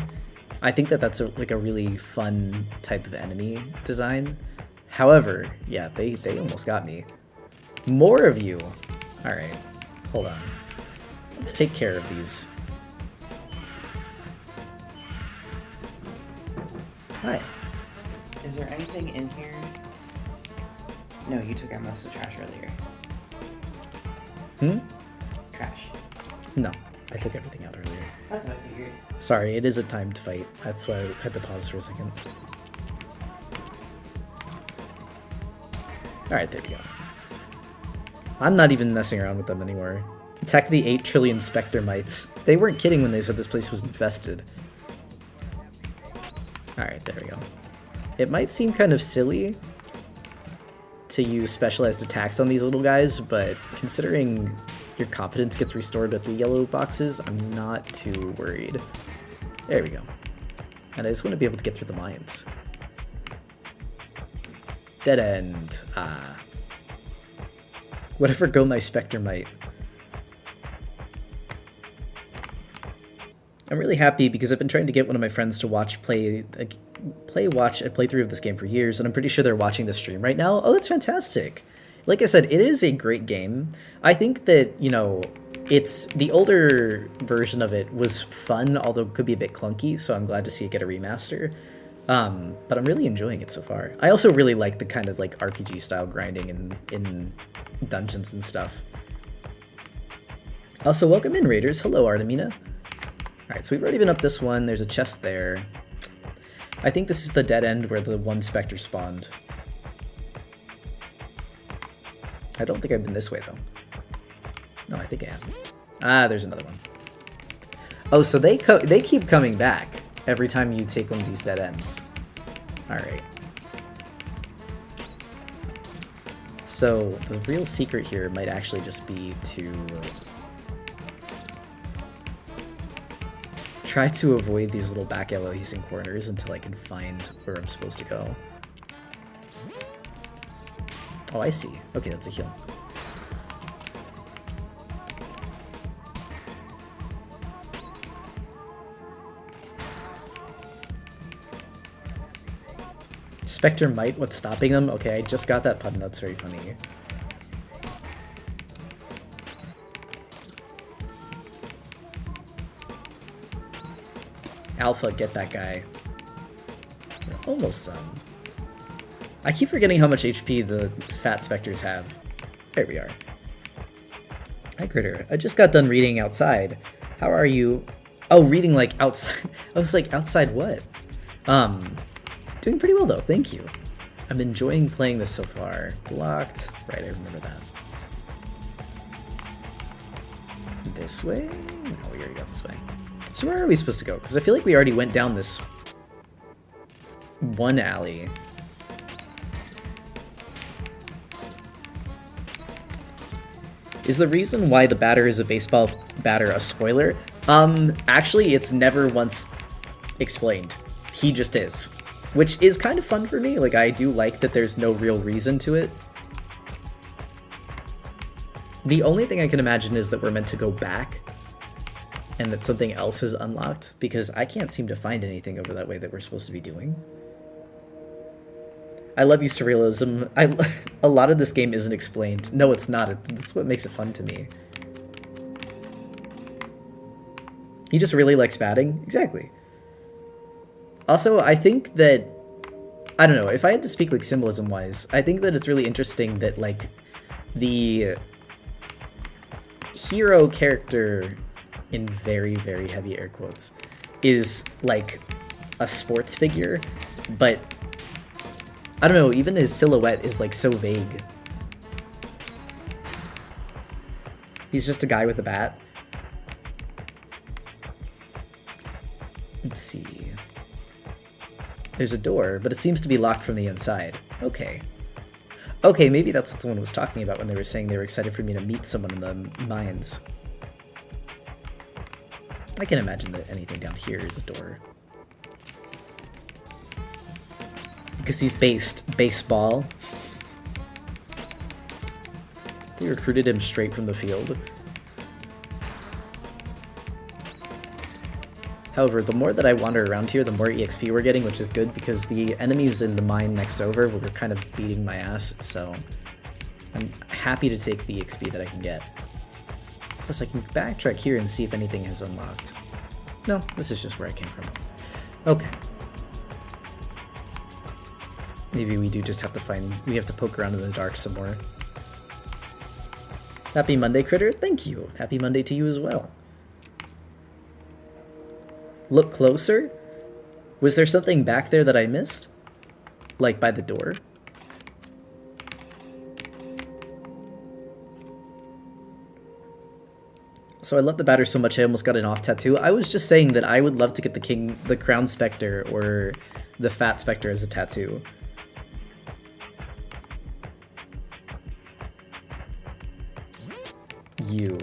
I think that that's, like, a really fun type of enemy design. However, yeah, they almost got me. More of you. Alright, hold on. Let's take care of these. Hi. Is there anything in here? No, you took out most of the trash earlier. Hmm? Trash. No, I took everything out earlier. That's what I figured. Sorry, it is a timed fight. That's why I had to pause for a second. Alright, there we go. I'm not even messing around with them anymore. Attack the 8 trillion Spectre Mites. They weren't kidding when they said this place was infested. Alright, there we go. It might seem kind of silly to use specialized attacks on these little guys, but considering your competence gets restored with the yellow boxes, I'm not too worried. There we go. And I just want to be able to get through the mines. Dead end. Ah. Whatever go my Spectre might. I'm really happy because I've been trying to get one of my friends to watch a playthrough of this game for years, and I'm pretty sure they're watching the stream right now. Oh, that's fantastic. Like I said, it is a great game. I think that, you know, It's the older version of it was fun, although it could be a bit clunky, so I'm glad to see it get a remaster. But I'm really enjoying it so far. I also really like the kind of like RPG style grinding in dungeons and stuff. Also, welcome in, Raiders. Hello, Artemina. Alright, so we've already been up this one. There's a chest there. I think this is the dead end where the one specter spawned. I don't think I've been this way, though. No, I think I am. Ah, there's another one. Oh, so they keep coming back every time you take one of these dead ends. Alright. So, the real secret here might actually just be to try to avoid these little back alleys and corners until I can find where I'm supposed to go. Oh, I see. Okay, that's a heal. Spectre might, what's stopping them? Okay, I just got that pun, that's very funny. Alpha, get that guy. We're almost done. I keep forgetting how much HP the fat specters have. There we are. Hi, Critter. I just got done reading outside. How are you? Oh, reading like outside. I was like, outside what? Doing pretty well though, thank you. I'm enjoying playing this so far. Blocked. Right, I remember that. This way? No, we already got this way. So where are we supposed to go? Because I feel like we already went down this one alley. Is the reason why the batter is a baseball batter a spoiler? Actually, it's never once explained. He just is. Which is kind of fun for me. Like, I do like that there's no real reason to it. The only thing I can imagine is that we're meant to go back and that something else is unlocked, because I can't seem to find anything over that way that we're supposed to be doing. I love you, surrealism. A lot of this game isn't explained. No, it's not. That's what makes it fun to me. He just really likes batting? Exactly. Also, I think that, I don't know, if I had to speak like symbolism-wise, I think that it's really interesting that like the hero character, in very, very heavy air quotes, is like a sports figure, but I don't know, even his silhouette is like so vague. He's just a guy with a bat. Let's see. There's a door, but it seems to be locked from the inside. Okay. Okay, maybe that's what someone was talking about when they were saying they were excited for me to meet someone in the mines. I can imagine that anything down here is a door. Because he's baseball. They recruited him straight from the field. However, the more that I wander around here, the more EXP we're getting, which is good because the enemies in the mine next over were kind of beating my ass, so I'm happy to take the XP that I can get. Plus, I can backtrack here and see if anything has unlocked. No, this is just where I came from. Okay. Maybe we do just have to we have to poke around in the dark some more. Happy Monday, Critter. Thank you. Happy Monday to you as well. Look closer? Was there something back there that I missed? Like by the door? So I love the batter so much I almost got an off tattoo. I was just saying that I would love to get the Crown Spectre or the Fat Spectre as a tattoo. You.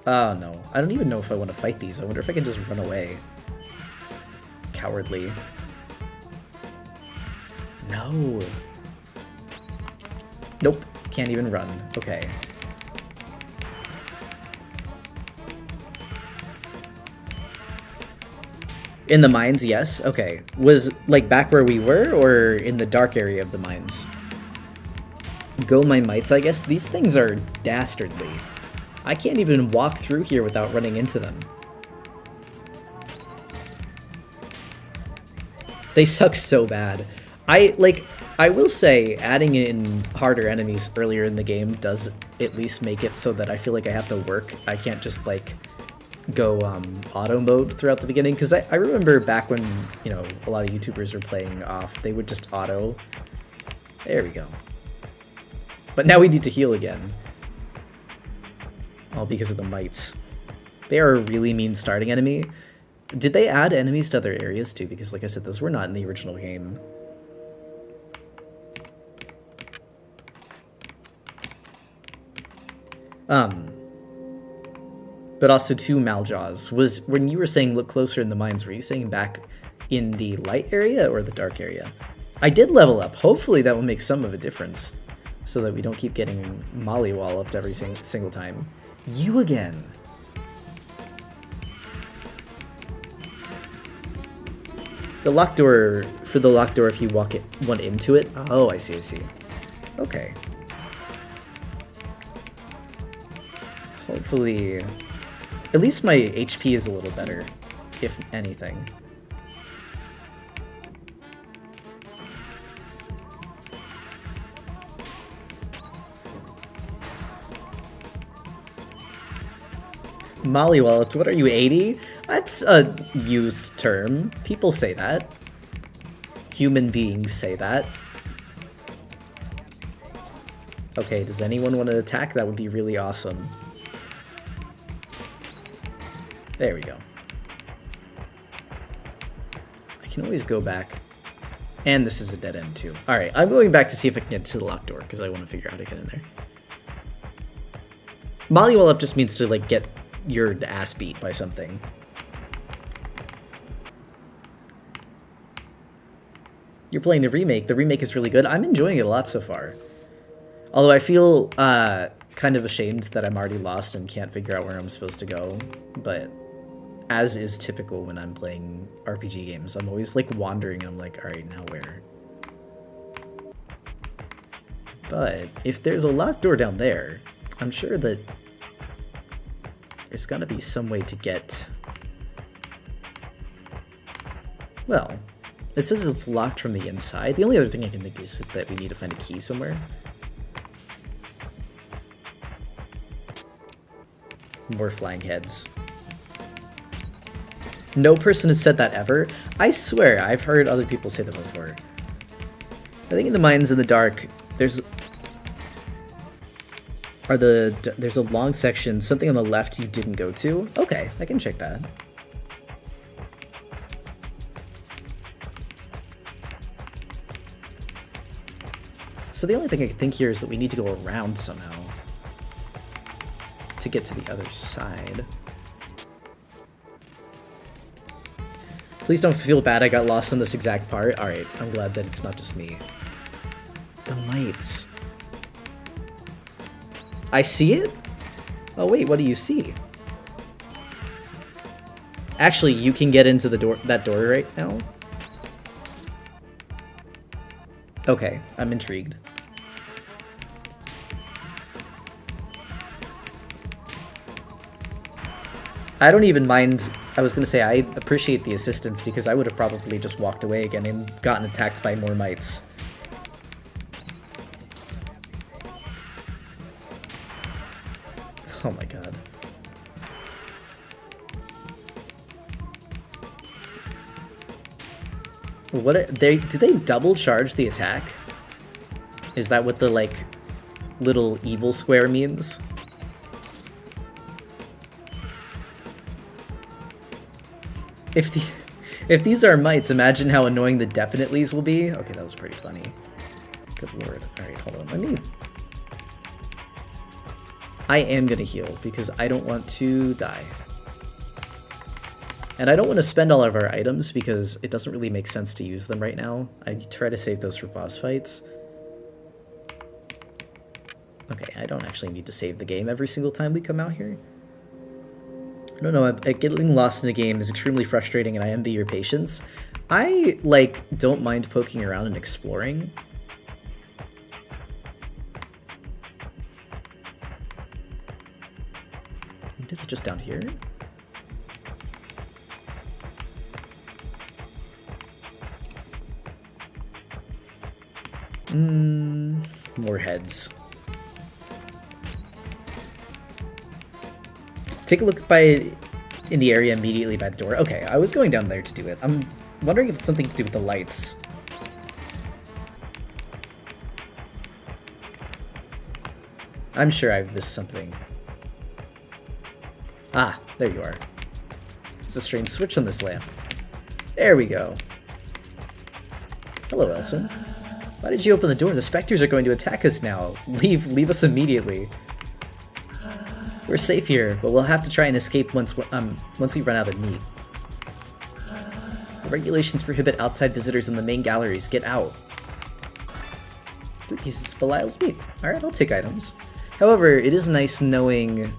Oh no. I don't even know if I want to fight these. I wonder if I can just run away. Cowardly. No. Nope. Can't even run. Okay. In the mines, yes. Okay. Was, like, back where we were, or in the dark area of the mines? Go my mites, I guess. These things are dastardly. I can't even walk through here without running into them. They suck so bad. I will say adding in harder enemies earlier in the game does at least make it so that I feel like I have to work. I can't just like go auto mode throughout the beginning, because I remember back when, you know, a lot of YouTubers were playing off, they would just auto. There we go. But now we need to heal again. All because of the mites. They are a really mean starting enemy. Did they add enemies to other areas too? Because like I said, those were not in the original game. But also two Maljaws. Was, when you were saying look closer in the mines, were you saying back in the light area or the dark area? I did level up. Hopefully that will make some of a difference, so that we don't keep getting mollywalloped every single time. You again. The locked door, for the locked door, if you walk one into it. Oh, I see, I see. Okay. Hopefully, at least my HP is a little better, if anything. Mollywalloped, what are you, 80? That's a used term. People say that. Human beings say that. Okay, does anyone want to attack? That would be really awesome. There we go. I can always go back. And this is a dead end too. Alright, I'm going back to see if I can get to the locked door, because I want to figure out how to get in there. Mollywallop just means to, like, get your ass beat by something. You're playing the remake. The remake is really good. I'm enjoying it a lot so far. Although I feel kind of ashamed that I'm already lost and can't figure out where I'm supposed to go. But as is typical when I'm playing RPG games, I'm always like wandering and I'm like, alright, now where? But if there's a locked door down there, I'm sure that there's gotta be some way to get... Well, it says it's locked from the inside. The only other thing I can think is that we need to find a key somewhere. More flying heads. No person has said that ever. I swear, I've heard other people say that before. I think in the mines in the dark, there's a long section, something on the left you didn't go to. Okay, I can check that. So the only thing I can think here is that we need to go around somehow to get to the other side. Please don't feel bad I got lost on this exact part. Alright, I'm glad that it's not just me. The mites. I see it? Oh wait, what do you see? Actually, you can get into the door, that door right now? Okay, I'm intrigued. I don't even mind. I was gonna say I appreciate the assistance, because I would have probably just walked away again and gotten attacked by more mites. Oh my god. What do they double charge the attack? Is that what the like little evil square means? If these are mites, imagine how annoying the definitelys will be. Okay, that was pretty funny. Good lord. Alright, hold on. I am gonna heal, because I don't want to die. And I don't want to spend all of our items, because it doesn't really make sense to use them right now. I try to save those for boss fights. Okay, I don't actually need to save the game every single time we come out here. I don't know, getting lost in a game is extremely frustrating, and I envy your patience. I, like, don't mind poking around and exploring. Wait, is it just down here? More heads. Take a look in the area immediately by the door. Okay, I was going down there to do it. I'm wondering if it's something to do with the lights. I'm sure I've missed something. Ah, there you are. There's a strange switch on this lamp. There we go. Hello, Elson. Why did you open the door? The specters are going to attack us now. Leave us immediately. We're safe here, but we'll have to try and escape once we run out of meat. The regulations prohibit outside visitors in the main galleries. Get out. 3 pieces of Belial's meat. Alright, I'll take items. However, it is nice knowing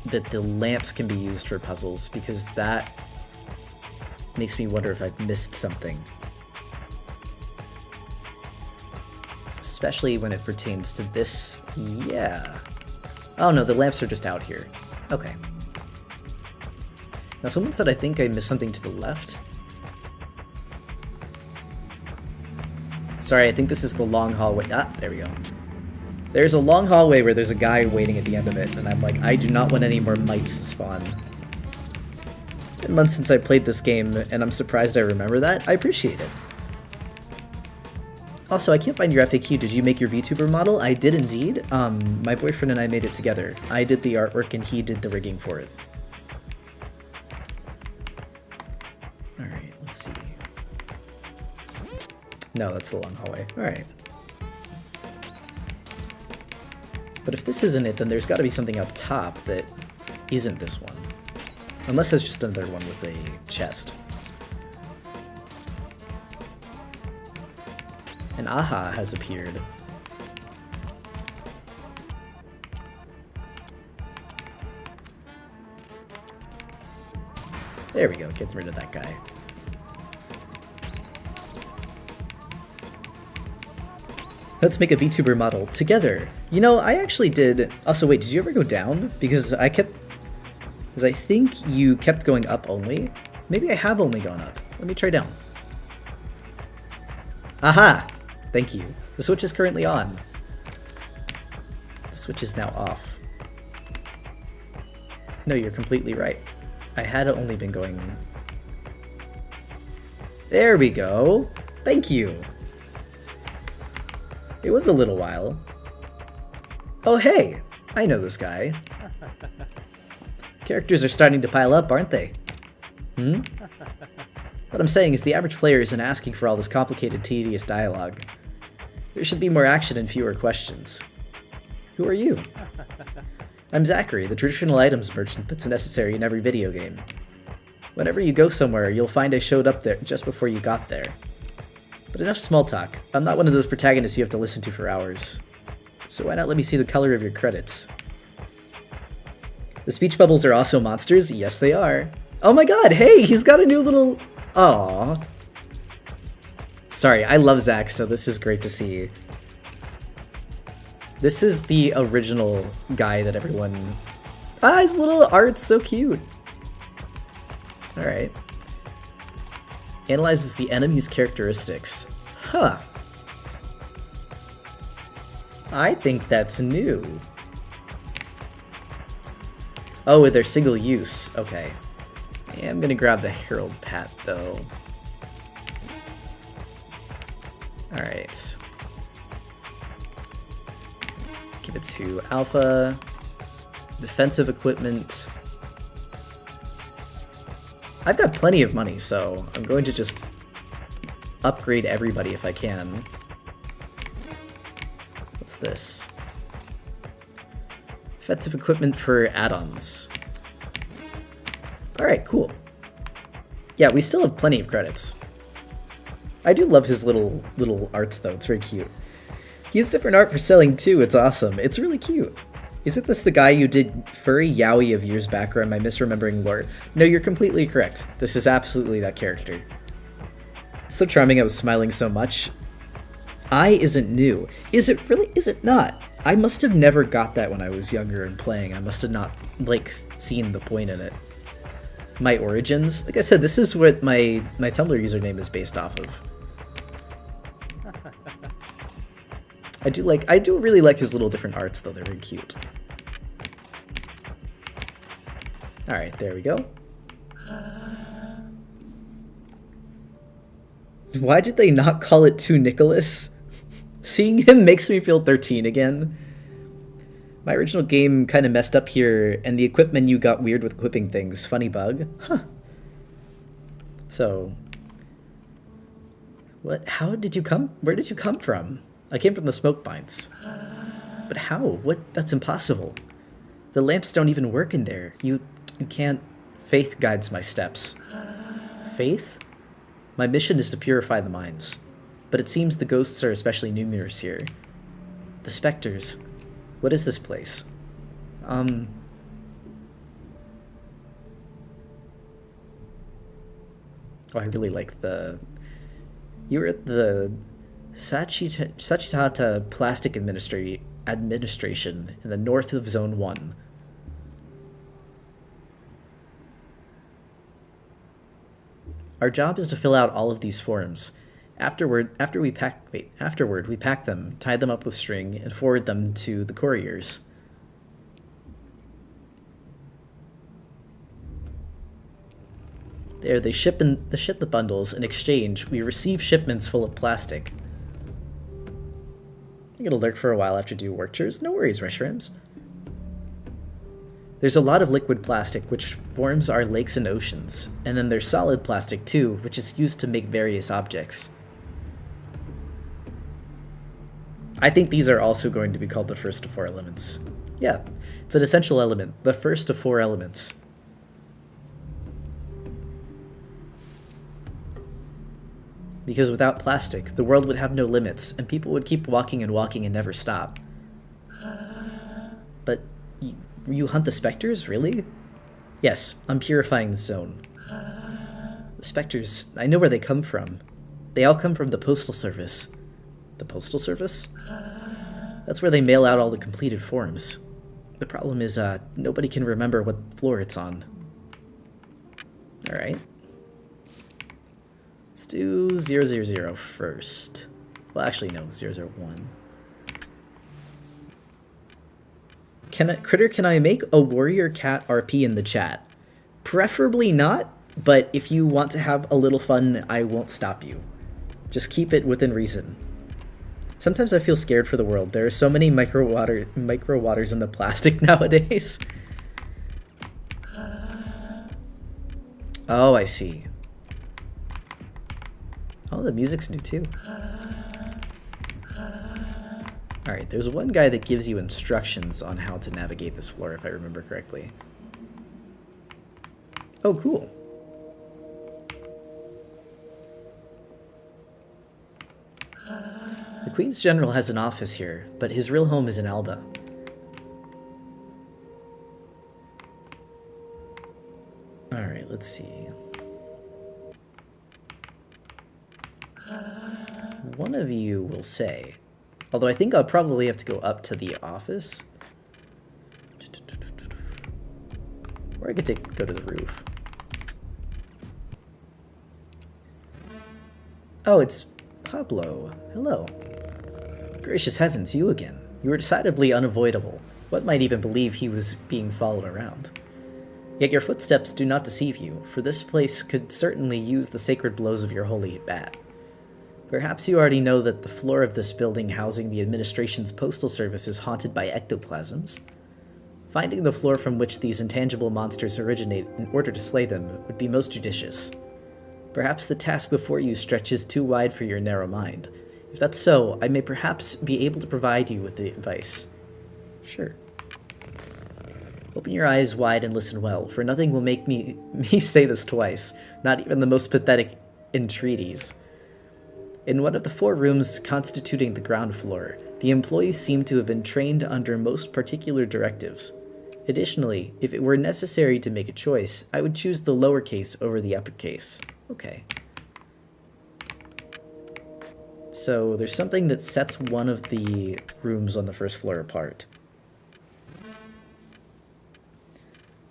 that the lamps can be used for puzzles, because that makes me wonder if I've missed something. Especially when it pertains to this. Yeah. Oh no, the lamps are just out here. Okay. Now someone said I think I missed something to the left. Sorry, I think this is the long hallway. Ah, there we go. There's a long hallway where there's a guy waiting at the end of it, and I'm like, I do not want any more mites to spawn. It's been months since I played this game, and I'm surprised I remember that. I appreciate it. Also, I can't find your FAQ. Did you make your VTuber model? I did indeed. My boyfriend and I made it together. I did the artwork and he did the rigging for it. Alright, let's see. No, that's the long hallway. Alright. But if this isn't it, then there's got to be something up top that isn't this one. Unless it's just another one with a chest. An aha has appeared. There we go, get rid of that guy. Let's make a VTuber model together. You know, I actually did... Also, wait, did you ever go down? Because I think you kept going up only. Maybe I have only gone up. Let me try down. Aha! Thank you. The switch is currently on. The switch is now off. No, you're completely right. I had only been going... There we go! Thank you! It was a little while. Oh hey! I know this guy. Characters are starting to pile up, aren't they? Hmm? What I'm saying is the average player isn't asking for all this complicated, tedious dialogue. There should be more action and fewer questions. Who are you? I'm Zachary, the traditional items merchant that's necessary in every video game. Whenever you go somewhere, you'll find I showed up there just before you got there. But enough small talk. I'm not one of those protagonists you have to listen to for hours. So why not let me see the color of your credits? The speech bubbles are also monsters? Yes, they are. Oh my god, hey, he's got a new little... Aww. Sorry, I love Zach, so this is great to see. This is the original guy that everyone... Ah, his little art's so cute. Alright. Analyzes the enemy's characteristics. Huh. I think that's new. Oh, they're single use. Okay. Yeah, I'm gonna grab the Herald Pat, though. Alright. Give it to Alpha. Defensive equipment. I've got plenty of money, so I'm going to just upgrade everybody if I can. What's this? Defensive equipment for add-ons. Alright, cool. Yeah, we still have plenty of credits. I do love his little arts, though. It's very cute. He has different art for selling, too. It's awesome. It's really cute. Isn't this the guy you did Furry Yowie of years back, or am I misremembering lore? No, you're completely correct. This is absolutely that character. It's so charming I was smiling so much. I isn't new. Is it really? Is it not? I must have never got that when I was younger and playing. I must have not, like, seen the point in it. My origins, like I said, this is what my Tumblr username is based off of. I do really like his little different arts though, they're very cute. Alright, there we go. Why did they not call it To Nicholas? Seeing him makes me feel 13 again. My original game kind of messed up here, and the equip menu got weird with equipping things. Funny bug. Huh. So... What? How did you come? Where did you come from? I came from the smoke mines. But how? What? That's impossible. The lamps don't even work in there. You can't... Faith guides my steps. Faith? My mission is to purify the mines. But it seems the ghosts are especially numerous here. The specters... What is this place? Oh, I really like the... You were at the Sachitata Plastic Administration in the north of Zone 1. Our job is to fill out all of these forms. Afterward, we pack them, tie them up with string, and forward them to the couriers. There, they ship the bundles. In exchange, we receive shipments full of plastic. I'm gonna lurk for a while after do work chores. No worries, Reshrams. There's a lot of liquid plastic, which forms our lakes and oceans. And then there's solid plastic, too, which is used to make various objects. I think these are also going to be called the first of 4 elements. Yeah, it's an essential element, the first of 4 elements. Because without plastic, the world would have no limits, and people would keep walking and never stop. But you hunt the specters, really? Yes, I'm purifying the zone. The specters, I know where they come from. They all come from the Postal Service. The Postal Service? That's where they mail out all the completed forms. The problem is, nobody can remember what floor it's on. Alright. Let's do 000 first. Well, actually, no, 001. Critter, can I make a warrior cat RP in the chat? Preferably not, but if you want to have a little fun, I won't stop you. Just keep it within reason. Sometimes I feel scared for the world. There are so many micro waters in the plastic nowadays. Oh, I see. Oh, the music's new too. Alright, there's one guy that gives you instructions on how to navigate this floor, if I remember correctly. Oh, cool. The Queen's General has an office here, but his real home is in Alba. Alright, let's see. One of you will say, although I think I'll probably have to go up to the office. Or I could go to the roof. Oh, it's Pablo. Hello. Gracious heavens, you again. You were decidedly unavoidable. One might even believe he was being followed around. Yet your footsteps do not deceive you, for this place could certainly use the sacred blows of your holy bat. Perhaps you already know that the floor of this building housing the administration's postal service is haunted by ectoplasms. Finding the floor from which these intangible monsters originate in order to slay them would be most judicious. Perhaps the task before you stretches too wide for your narrow mind. If that's so, I may perhaps be able to provide you with the advice. Sure. Open your eyes wide and listen well, for nothing will make me say this twice, not even the most pathetic entreaties. In one of the 4 rooms constituting the ground floor, the employees seem to have been trained under most particular directives. Additionally, if it were necessary to make a choice, I would choose the lowercase over the uppercase. Okay. So there's something that sets one of the rooms on the first floor apart.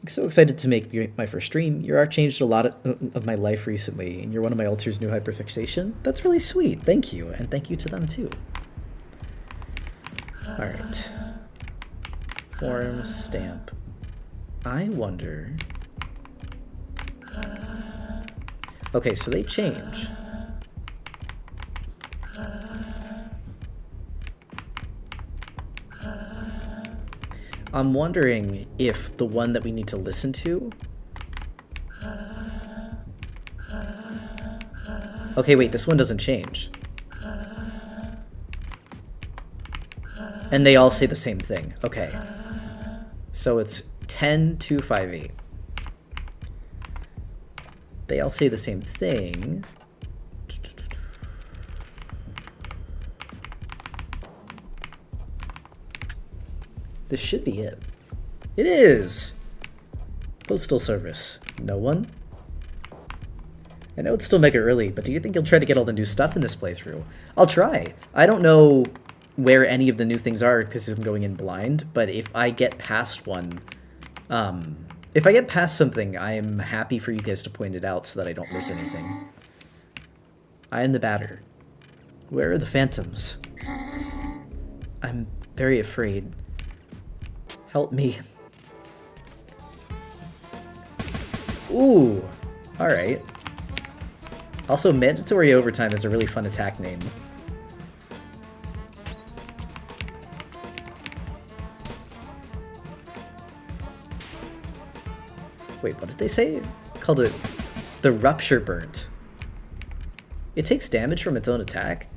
I'm so excited to make my first stream. Your art changed a lot of my life recently, and you're one of my Alter's new hyperfixation. That's really sweet. Thank you, and thank you to them too. All right. Form stamp. I wonder. Okay, so they change. I'm wondering if the one that we need to listen to... Okay, wait, this one doesn't change. And they all say the same thing. Okay. So it's 10258. They all say the same thing. This should be it. It is! Postal service. No one? I know it's still mega early, but do you think you'll try to get all the new stuff in this playthrough? I'll try. I don't know where any of the new things are because I'm going in blind, but if I get past one, if I get past something, I am happy for you guys to point it out so that I don't miss anything. I am the batter. Where are the phantoms? I'm very afraid. Help me. Ooh, alright. Also, mandatory overtime is a really fun attack name. Wait, what did they say? Called it the rupture burnt. It takes damage from its own attack?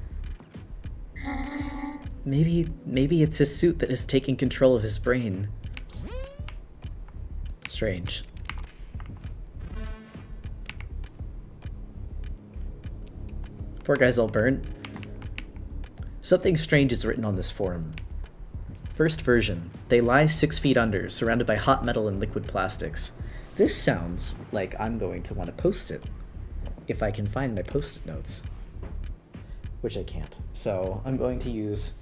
Maybe it's his suit that is taking control of his brain. Strange. Poor guy's all burnt. Something strange is written on this forum. First version. They lie 6 feet under, surrounded by hot metal and liquid plastics. This sounds like I'm going to want to post it. If I can find my post-it notes. Which I can't. So I'm going to use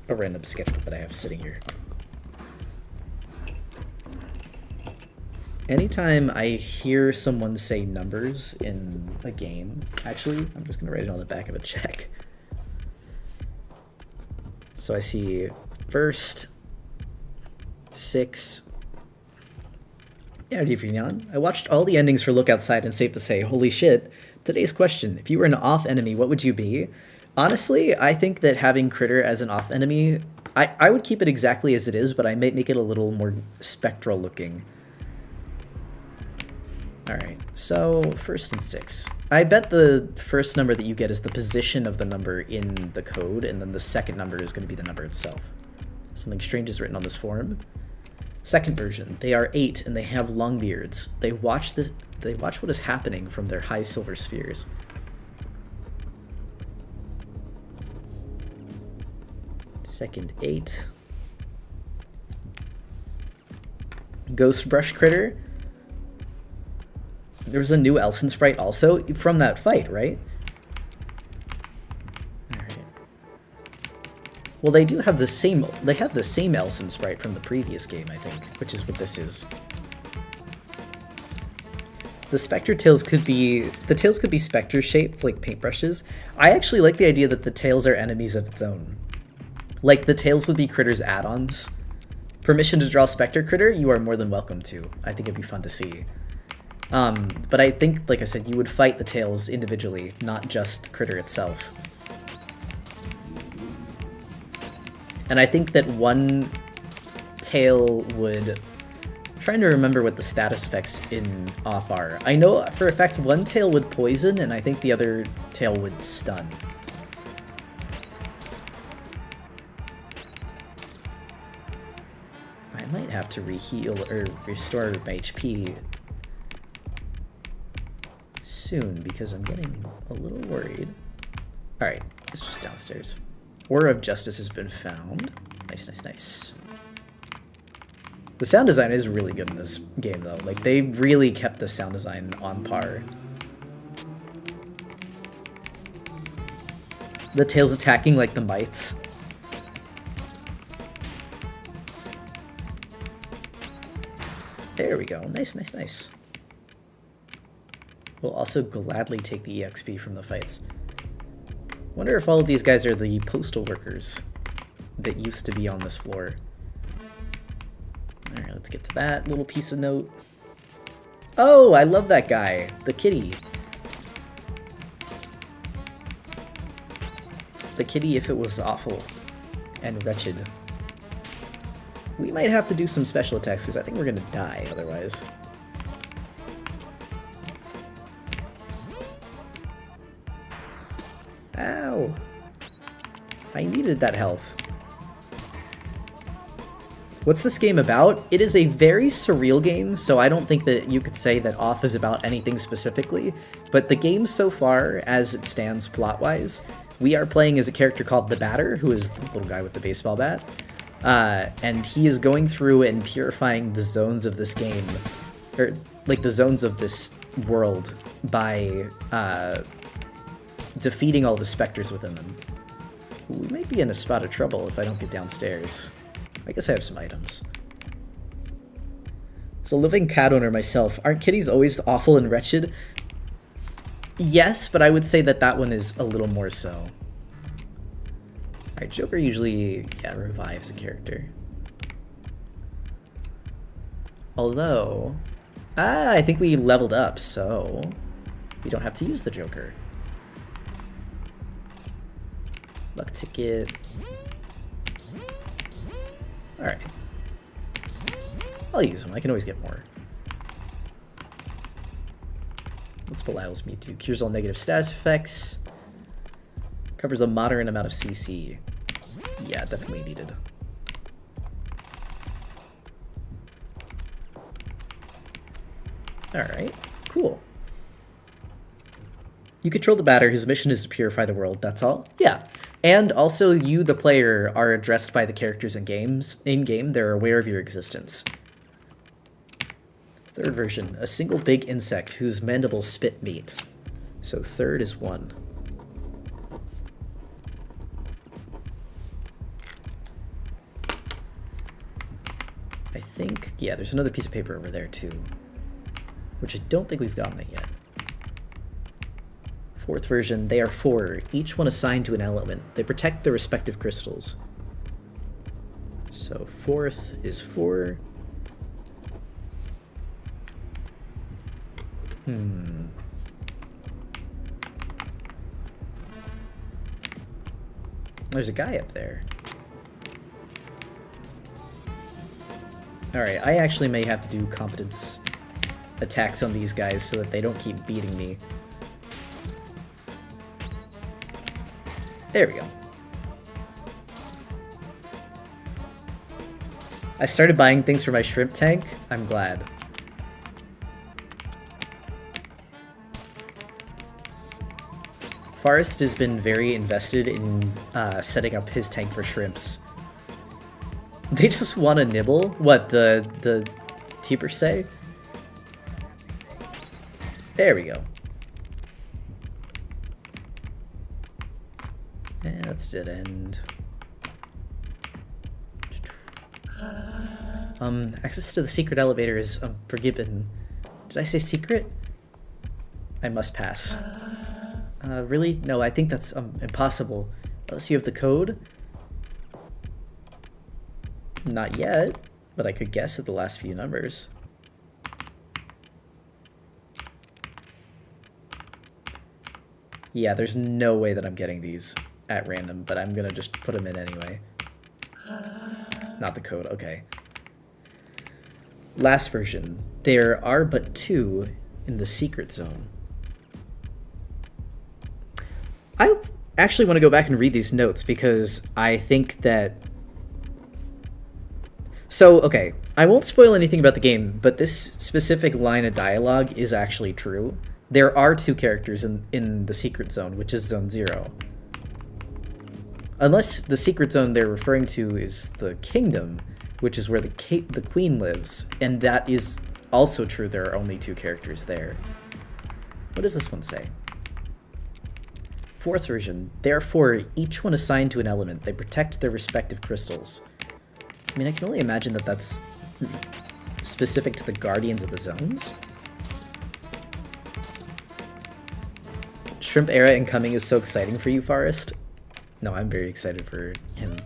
a random sketchbook that I have sitting here. Anytime I hear someone say numbers in a game, actually, I'm just gonna write it on the back of a check. So I see first, 6. Yeah, I watched all the endings for Look Outside and safe to say, holy shit, today's question, if you were an off enemy, what would you be? Honestly, I think that having Critter as an off enemy, I would keep it exactly as it is, but I might make it a little more spectral looking. Alright, so first and 6. I bet the first number that you get is the position of the number in the code, and then the second number is going to be the number itself. Something strange is written on this forum. Second version, they are 8 and they have long beards. They watch what is happening from their high silver spheres. Second 8. Ghost Brush Critter. There was a new Elson sprite also from that fight, right? Alright. Well, they do have the same Elson sprite from the previous game, I think, which is what this is. The Spectre tails could be Spectre shaped like paintbrushes. I actually like the idea that the tails are enemies of its own. Like the tails would be Critter's add-ons. Permission to draw Spectre Critter? You are more than welcome to. I think it'd be fun to see. But I think, like I said, you would fight the tails individually, not just Critter itself. And I think that one tail would... I'm trying to remember what the status effects in off are. I know for a fact one tail would poison, and I think the other tail would stun. I might have to reheal or restore my HP soon because I'm getting a little worried. Alright, it's just downstairs. Aura of Justice has been found. Nice, nice, nice. The sound design is really good in this game, though. Like, they really kept the sound design on par. The tail's attacking like the mites. There we go. Nice, nice, nice. We'll also gladly take the EXP from the fights. Wonder if all of these guys are the postal workers that used to be on this floor. Alright, let's get to that little piece of note. Oh, I love that guy. The kitty. The kitty if it was awful and wretched. We might have to do some special attacks because I think we're gonna die otherwise. Ow! I needed that health. What's this game about? It is a very surreal game, so I don't think that you could say that Off is about anything specifically, but the game so far, as it stands plot-wise, we are playing as a character called the Batter, who is the little guy with the baseball bat, and he is going through and purifying the zones of this game, or like the zones of this world, by defeating all the specters within them. We might be in a spot of trouble if I don't get downstairs. I guess I have some items. As a living cat owner myself, aren't kitties always awful and wretched? Yes, but I would say that that one is a little more so. Alright, Joker usually, yeah, revives a character. Although, I think we leveled up, so we don't have to use the Joker. Luck ticket. Alright. I'll use them. I can always get more. What's Belial's Me Too? Cures all negative status effects. Covers a moderate amount of CC. Yeah, definitely needed. Alright, cool. You control the Batter. His mission is to purify the world. That's all? Yeah. And also, you, the player, are addressed by the characters in game. They're aware of your existence. Third version. A single big insect whose mandibles spit meat. So third is 1. I think, yeah, there's another piece of paper over there too, which I don't think we've gotten it yet. Fourth version, they are 4, each one assigned to an element. They protect their respective crystals. So fourth is 4. There's a guy up there. Alright, I actually may have to do competence attacks on these guys so that they don't keep beating me. There we go. I started buying things for my shrimp tank. I'm glad. Forrest has been very invested in setting up his tank for shrimps. They just want to nibble? What, the teepers say? There we go. And that's dead end. Access to the secret elevator is forgiven. Did I say secret? I must pass. Really? No, I think that's impossible. Unless you have the code? Not yet, but I could guess at the last few numbers. Yeah, there's no way that I'm getting these at random, but I'm gonna just put them in anyway. Not the code, okay. Last version. There are but 2 in the secret zone. I actually want to go back and read these notes because I think that... So, okay, I won't spoil anything about the game, but this specific line of dialogue is actually true. There are 2 characters in the secret zone, which is Zone 0. Unless the secret zone they're referring to is the kingdom, which is where the queen lives, and that is also true. There are only 2 characters there. What does this one say? Fourth version. Therefore, each one assigned to an element. They protect their respective crystals. I mean, I can only imagine that that's specific to the Guardians of the Zones. Shrimp era incoming is so exciting for you, Forrest. No, I'm very excited for him.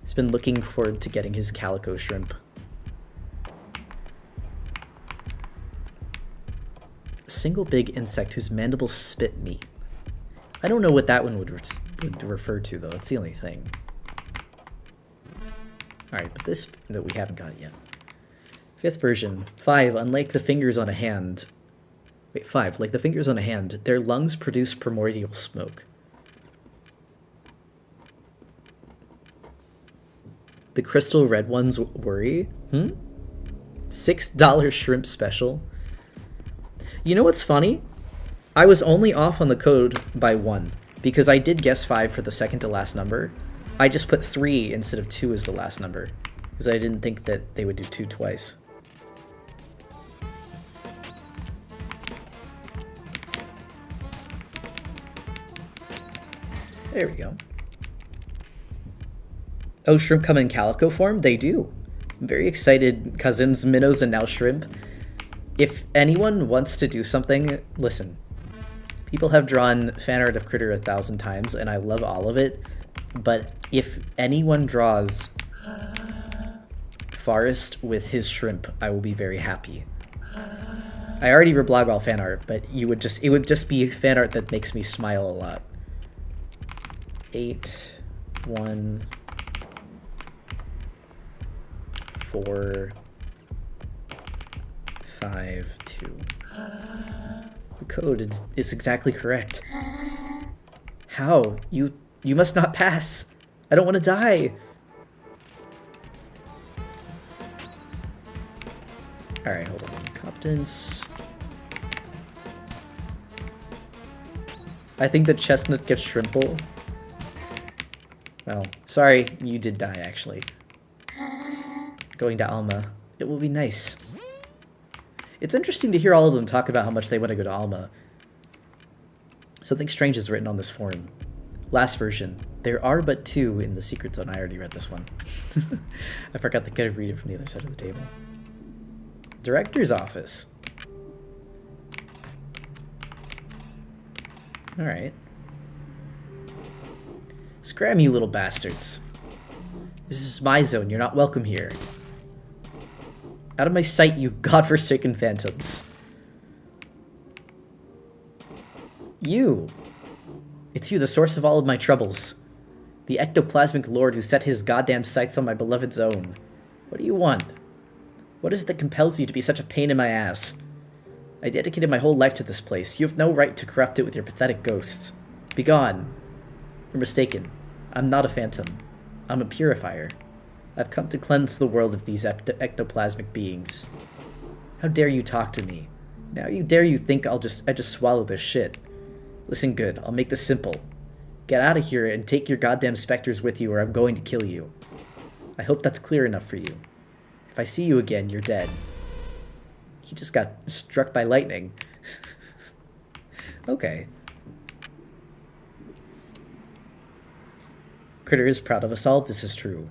He's been looking forward to getting his calico shrimp. A single big insect whose mandibles spit meat. I don't know what that one would refer to, though. That's the only thing. Alright, but this... No, we haven't got it yet. Fifth version. 5. Unlike the fingers on a hand... Wait, 5. Like the fingers on a hand, their lungs produce primordial smoke. The crystal red ones worry? $6 shrimp special. You know what's funny? I was only off on the code by 1, because I did guess 5 for the second to last number. I just put 3 instead of 2 as the last number, because I didn't think that they would do 2 twice. There we go. Oh, shrimp come in calico form? They do. I'm very excited, cousins, minnows, and now shrimp. If anyone wants to do something, listen. People have drawn fan art of Critter 1,000 times, and I love all of it. But if anyone draws Forest with his shrimp, I will be very happy. I already reblog all fan art, but it would just be fan art that makes me smile a lot. 8, 1, 4, 5, 2. The code is exactly correct. How? You must not pass. I don't want to die. Alright, hold on. Competence. I think the chestnut gets shrimple. Well, sorry, you did die, actually. Going to Alma. It will be nice. It's interesting to hear all of them talk about how much they want to go to Alma. Something strange is written on this forum. Last version. There are but 2 in the secret zone. I already read this one. I forgot to kind of read it from the other side of the table. Director's office. Alright. Scram, you little bastards. This is my zone. You're not welcome here. Out of my sight, you godforsaken phantoms. You. It's you, the source of all of my troubles. The ectoplasmic lord who set his goddamn sights on my beloved zone. What do you want? What is it that compels you to be such a pain in my ass? I dedicated my whole life to this place. You have no right to corrupt it with your pathetic ghosts. Begone. You're mistaken. I'm not a phantom. I'm a purifier. I've come to cleanse the world of these ectoplasmic beings. How dare you talk to me? Now you dare you think I just swallow this shit. Listen good, I'll make this simple. Get out of here and take your goddamn specters with you or I'm going to kill you. I hope that's clear enough for you. If I see you again, you're dead. He just got struck by lightning. Okay. Critter is proud of us all, this is true.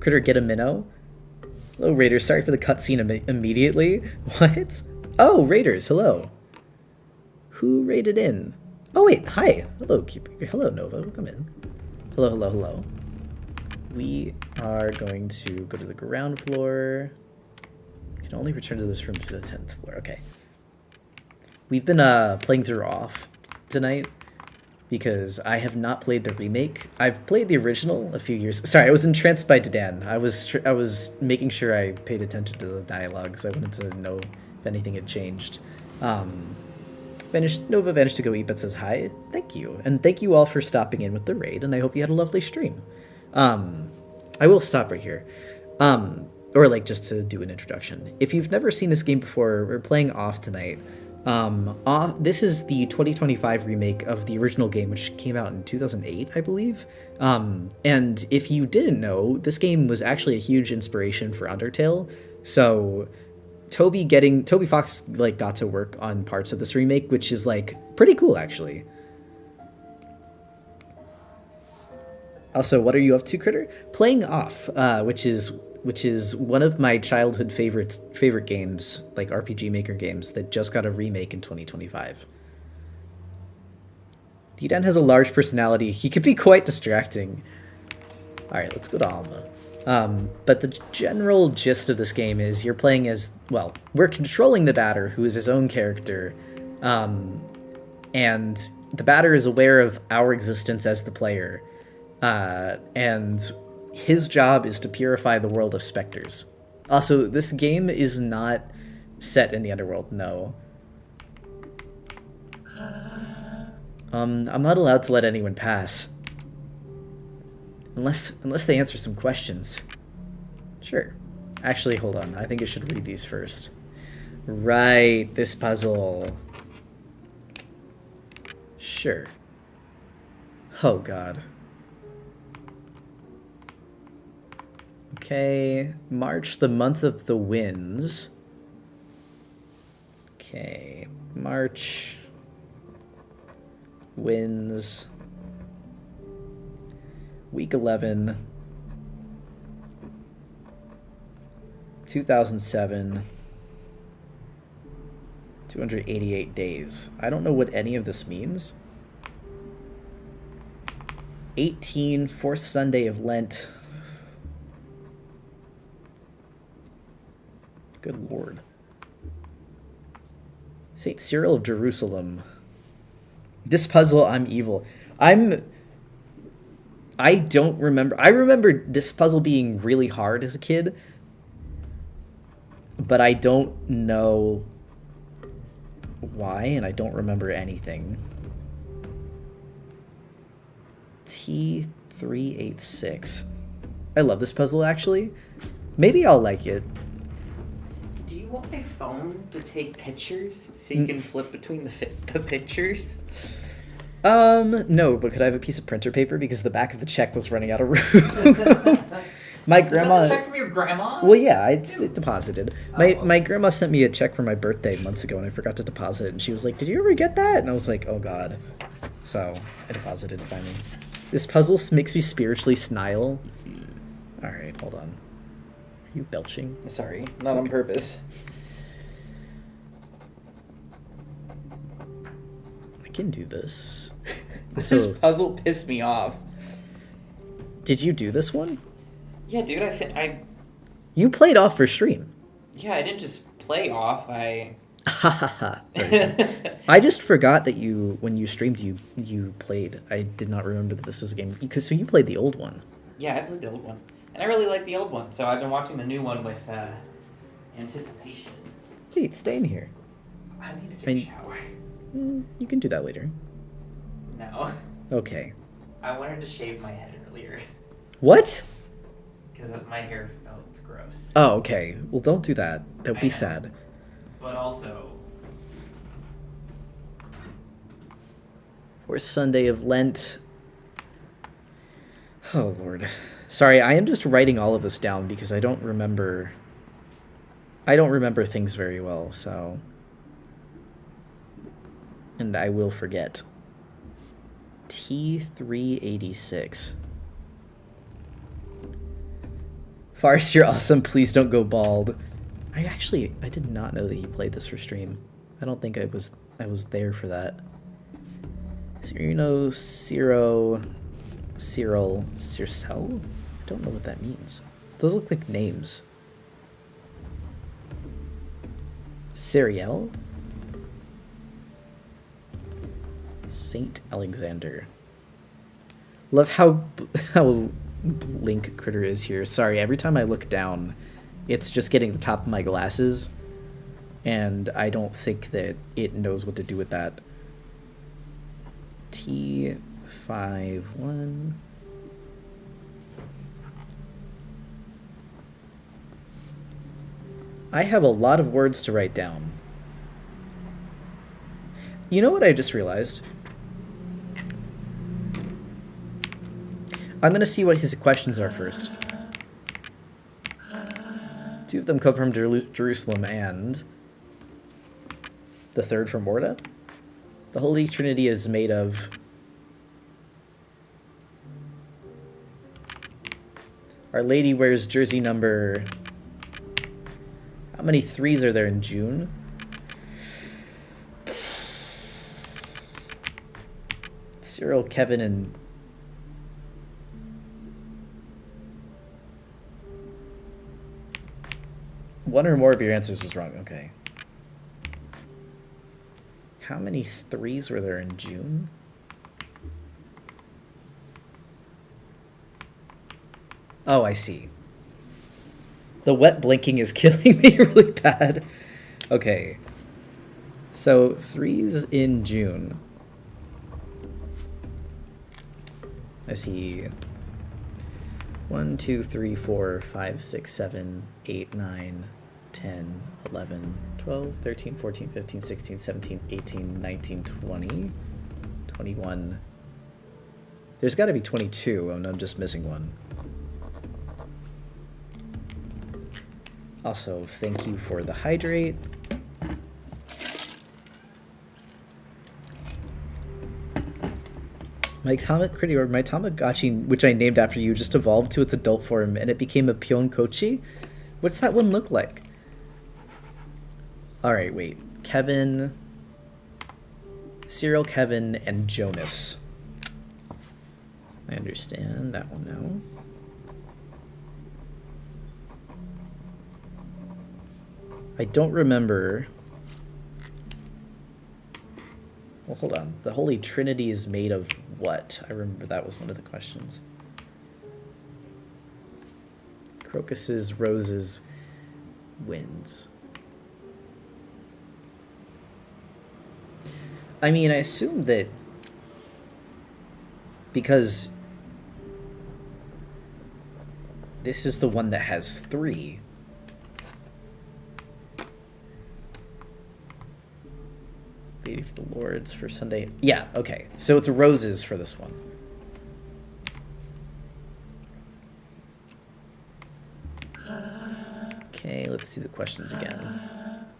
Critter, get a minnow? Hello, Raiders. Sorry for the cutscene immediately. What? Oh, Raiders, hello. Who raided in? Oh, wait, hi. Hello, hello, Nova. Welcome in. Hello, hello, hello. We are going to go to the ground floor. We can only return to this room to the 10th floor. Okay. We've been playing through off tonight because I have not played the remake. I've played the original a few years. Sorry, I was entranced by Dedan. I was making sure I paid attention to the dialogue because I wanted to know if anything had changed. Nova vanished to go eat, but says hi. Thank you, and thank you all for stopping in with the raid. And I hope you had a lovely stream. I will stop right here. Or like just to do an introduction. If you've never seen this game before, we're playing Off tonight. This is the 2025 remake of the original game, which came out in 2008, I believe. And if you didn't know, this game was actually a huge inspiration for Undertale. So Toby Fox like got to work on parts of this remake, which is like pretty cool actually. Also, what are you up to, Critter? Playing Off, which is one of my childhood favorite games, like RPG Maker games that just got a remake in 2025. D-Dan has a large personality. He could be quite distracting. All right, let's go to Alma. But the general gist of this game is you're playing as, well, we're controlling the batter, who is his own character. And the batter is aware of our existence as the player. And his job is to purify the world of specters. Also, this game is not set in the underworld, no. I'm not allowed to let anyone pass. Unless they answer some questions. Sure. Actually, hold on. I think I should read these first. Right, this puzzle. Sure. Oh, God. Okay, March, the month of the winds. Okay, March, winds, week 11, 2007, 288 days. I don't know what any of this means. 18, fourth Sunday of Lent. Good Lord. St. Cyril of Jerusalem. This puzzle, I'm evil. I don't remember. I remember this puzzle being really hard as a kid, but I don't know why, and I don't remember anything. T386. I love this puzzle, actually. Maybe I'll like it. Do you want my phone to take pictures so you can flip between the pictures? No, but could I have a piece of printer paper because the back of the check was running out of room? My grandma. Is that the check from your grandma? Well, yeah, it deposited. My grandma sent me a check for my birthday months ago, and I forgot to deposit it. And she was like, "Did you ever get that?" And I was like, "Oh God." So I deposited it finally. This puzzle makes me spiritually snile. All right, hold on. Are you belching? Sorry, not on purpose. I can do this. This puzzle pissed me off. Did you do this one? Yeah, dude, You played off for stream. Yeah, I didn't just play off, Ha ha ha. I just forgot that when you streamed, you played. I did not remember that this was a game. So you played the old one. Yeah, I played the old one. And I really like the old one, so I've been watching the new one with anticipation. Wait, stay in here. I need to take a shower. You can do that later. No. Okay. I wanted to shave my head earlier. What? Because my hair felt gross. Oh, okay. Well, don't do that. That would be sad. But also... Fourth Sunday of Lent. Oh, Lord. Sorry, I am just writing all of this down because I don't remember things very well, so... And I will forget. T386. Farce, you're awesome. Please don't go bald. I did not know that he played this for stream. I don't think I was there for that. Cyril, Circel? I don't know what that means. Those look like names. Cyriel? Saint Alexander. Love how Link Critter is here. Sorry, every time I look down, it's just getting the top of my glasses, and I don't think that it knows what to do with that. T51. I have a lot of words to write down. You know what I just realized? I'm going to see what his questions are first. Two of them come from Jerusalem and the third from Morta. The Holy Trinity is made of... Our Lady wears jersey number... How many 3s are there in June? Cyril, Kevin, and... One or more of your answers was wrong. Okay. How many 3s were there in June? Oh, I see. The wet blinking is killing me really bad. Okay. So 3s in June. I see 1, 2, 3, 4, 5, 6, 7, 8, 9, 10, 11, 12, 13, 14, 15, 16, 17, 18, 19, 20, 21. There's got to be 22, and I'm just missing one. Also, thank you for the hydrate. My Tamagotchi, which I named after you, just evolved to its adult form, and it became a Pionkochi? What's that one look like? Alright, wait. Kevin... Cyril, Kevin, and Jonas. I understand that one now. I don't remember... Well, hold on. The Holy Trinity is made of what? I remember that was one of the questions. Crocuses, roses, winds. I mean, I assume that because this is the one that has 3. Lady of the Lords for Sunday. Yeah, okay. So it's roses for this one. Okay, let's see the questions again.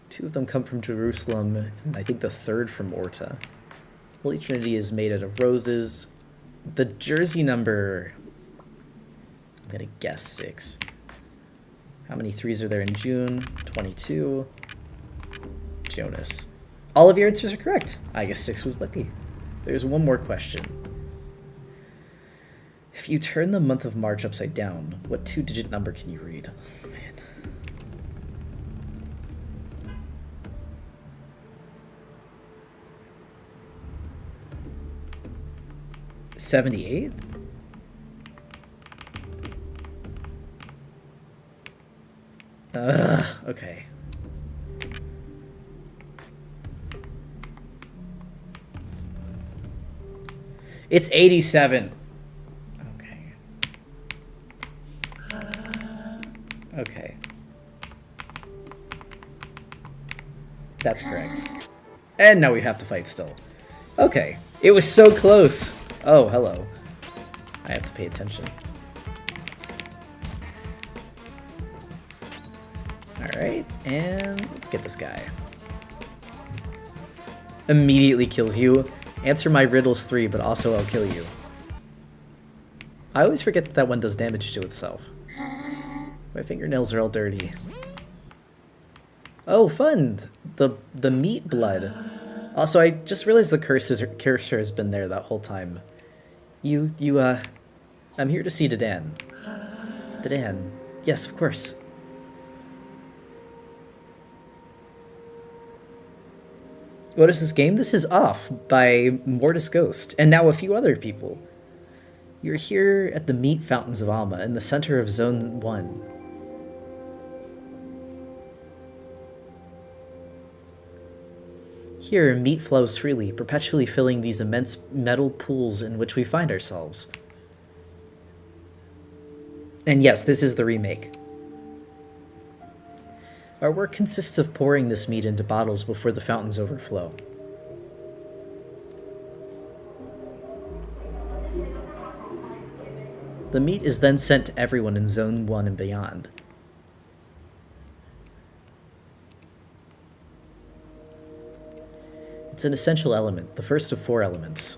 2 of them come from Jerusalem, and I think the third from Orta. Holy Trinity is made out of roses. The jersey number... I'm gonna guess 6. How many 3s are there in June? 22. Jonas. All of your answers are correct. I guess 6 was lucky. There's one more question. If you turn the month of March upside down, what 2-digit number can you read? Oh, man. 78? Okay. It's 87. Okay. Okay. That's correct. And now we have to fight still. Okay. It was so close. Oh, hello. I have to pay attention. Alright, and let's get this guy. Immediately kills you. Answer my riddles 3, but also I'll kill you. I always forget that that one does damage to itself. My fingernails are all dirty. Oh, fun! The meat blood. Also, I just realized the cursor has been there that whole time. I'm here to see Dedan. Dedan. Yes, of course. What is this game? This is Off by Mortis Ghost, and now a few other people. You're here at the meat fountains of Alma, in the center of Zone 1. Here, meat flows freely, perpetually filling these immense metal pools in which we find ourselves. And yes, this is the remake. Our work consists of pouring this meat into bottles before the fountains overflow. The meat is then sent to everyone in Zone 1 and beyond. It's an essential element, the first of 4 elements.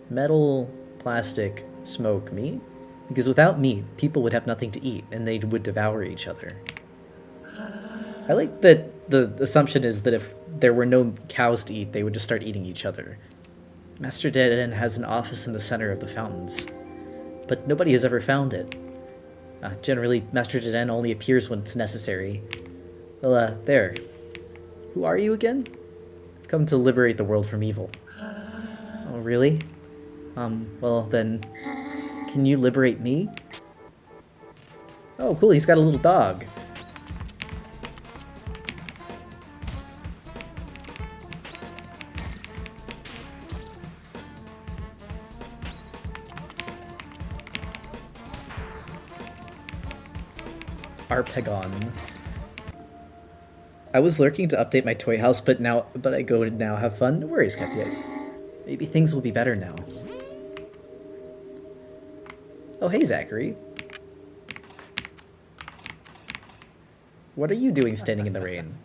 Metal, plastic, smoke, meat? Because without meat, people would have nothing to eat, and they would devour each other. I like that the assumption is that if there were no cows to eat, they would just start eating each other. Master Dead End has an office in the center of the fountains, but nobody has ever found it. Generally, Master Dead End only appears when it's necessary. Well, there. Who are you again? Come to liberate the world from evil. Oh, really? Well then, can you liberate me? Oh, cool, he's got a little dog. Arpegon. I was lurking to update my toy house, but I go to now have fun. No worries, Cappy. Maybe things will be better now. Oh, hey, Zachary. What are you doing standing in the rain?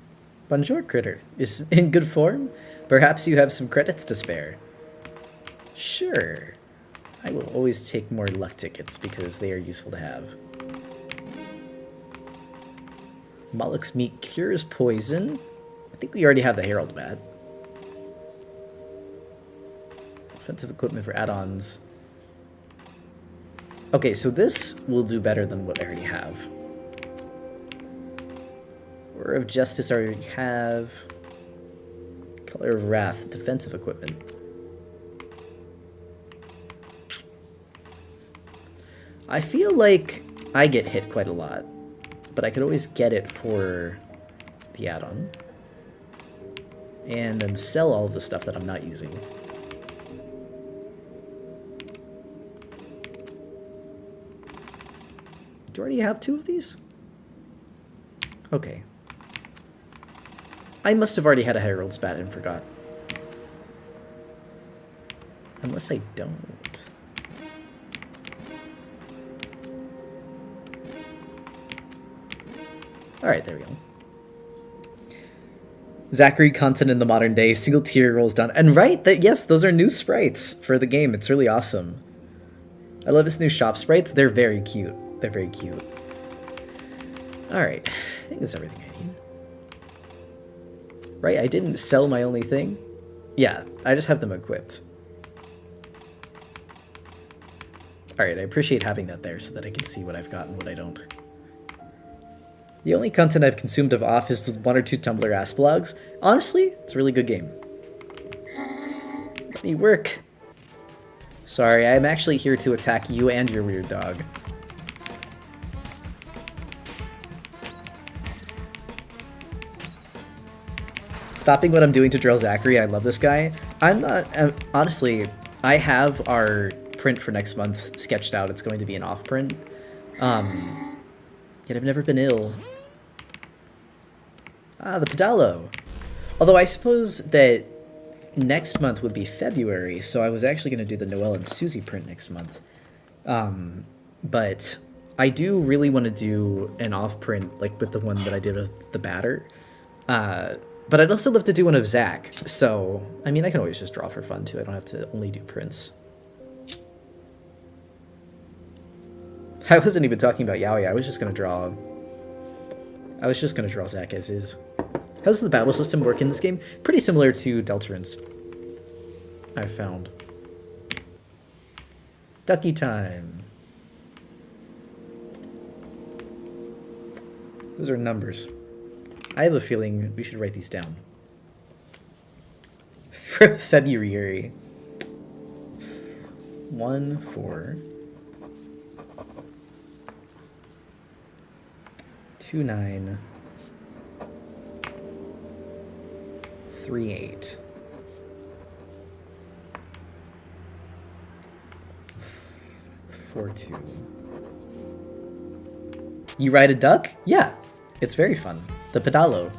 Bonjour, critter. Is in good form? Perhaps you have some credits to spare. Sure. I will always take more luck tickets because they are useful to have. Moloch's meat cures poison. I think we already have the Herald Bat. Offensive equipment for add-ons. Okay, so this will do better than what I already have. Order of Justice I already have. Color of Wrath, defensive equipment. I feel like I get hit quite a lot, but I could always get it for the add-on. And then sell all of the stuff that I'm not using. Do I already have 2 of these? Okay. I must have already had a Herald's Bat and forgot. Unless I don't. Alright, there we go. Zachary content in the modern day, single tier rolls down. And right, yes, those are new sprites for the game. It's really awesome. I love his new shop sprites. They're very cute. They're very cute. Alright, I think that's everything I need. Right, I didn't sell my only thing. Yeah, I just have them equipped. Alright, I appreciate having that there so that I can see what I've got and what I don't. The only content I've consumed of Off is 1 or 2 Tumblr Asplogs. Honestly, it's a really good game. Let me work. Sorry, I'm actually here to attack you and your weird dog. Stopping what I'm doing to drill Zachary, I love this guy. I'm not, honestly, I have our print for next month sketched out. It's going to be an off print. Yet I've never been ill. Ah, the Pedalo. Although I suppose that next month would be February, so I was actually going to do the Noelle and Susie print next month. But I do really want to do an off print, like with the one that I did with the batter. But I'd also love to do one of Zach. So, I mean, I can always just draw for fun too. I don't have to only do prints. I wasn't even talking about Yaoi. I was just going to draw Zach as is. How does the battle system work in this game? Pretty similar to Deltarune's, I've found. Ducky time. Those are numbers. I have a feeling we should write these down. For February. 1, 4. 2, 9. 3, 8. 4, 2. You ride a duck? Yeah, it's very fun. The Pedalo.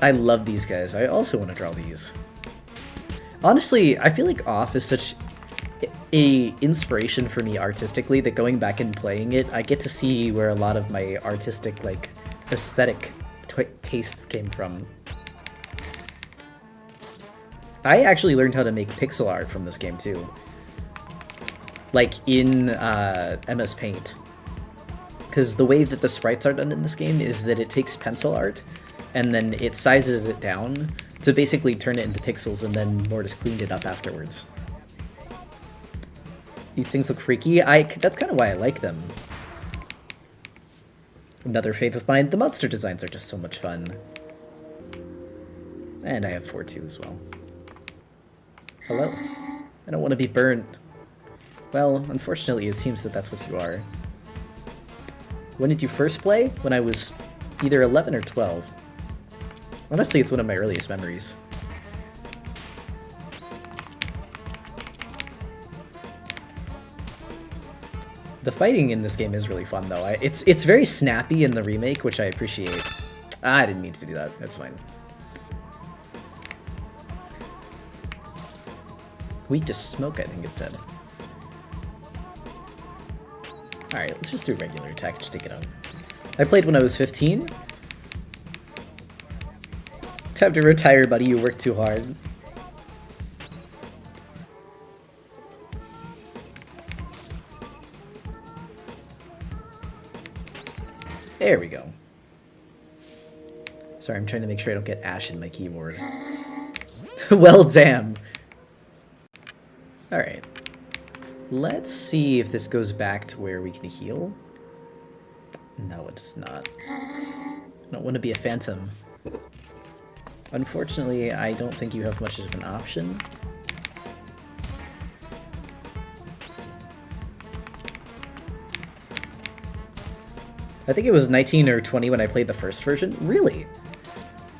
I love these guys. I also want to draw these. Honestly, I feel like Off is such... a inspiration for me artistically that going back and playing it, I get to see where a lot of my artistic, like, aesthetic tastes came from. I actually learned how to make pixel art from this game too. Like in MS Paint. Because the way that the sprites are done in this game is that it takes pencil art and then it sizes it down to basically turn it into pixels, and then Mortis cleaned it up afterwards. These things look freaky. That's kind of why I like them. Another fave of mine, the monster designs are just so much fun. And I have 4-2 as well. Hello? I don't want to be burnt. Well, unfortunately, it seems that that's what you are. When did you first play? When I was either 11 or 12. Honestly, it's one of my earliest memories. The fighting in this game is really fun, though. It's very snappy in the remake, which I appreciate. I didn't mean to do that. That's fine. Weak to smoke, I think it said. Alright, let's just do a regular attack and just take it out. I played when I was 15. Time to retire, buddy. You worked too hard. There we go. Sorry, I'm trying to make sure I don't get ash in my keyboard. Well, damn. Alright. Let's see if this goes back to where we can heal. No, it does not. I don't want to be a phantom. Unfortunately, I don't think you have much of an option. I think it was 19 or 20 when I played the first version. Really?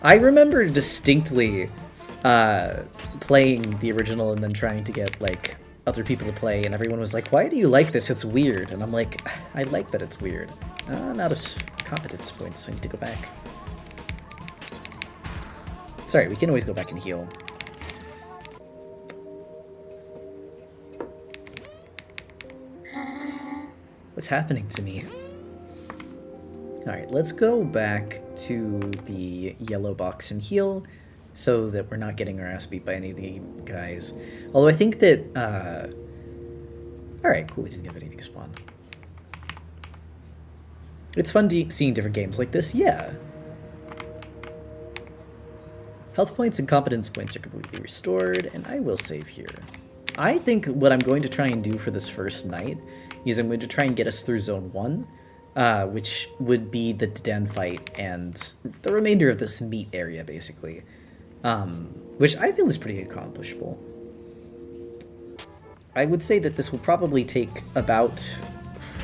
I remember distinctly playing the original and then trying to get, like, other people to play, and everyone was like, why do you like this? It's weird. And I'm like, I like that it's weird. I'm out of competence points. I need to go back. Sorry, we can always go back and heal. What's happening to me? Alright, let's go back to the yellow box and heal so that we're not getting our ass beat by any of the guys. Although I think that, alright, cool, we didn't have anything spawn. It's fun seeing different games like this, yeah. Health points and competence points are completely restored, and I will save here. I think what I'm going to try and do for this first night is I'm going to try and get us through Zone 1, which would be the den fight and the remainder of this meat area, basically. Which I feel is pretty accomplishable. I would say that this will probably take about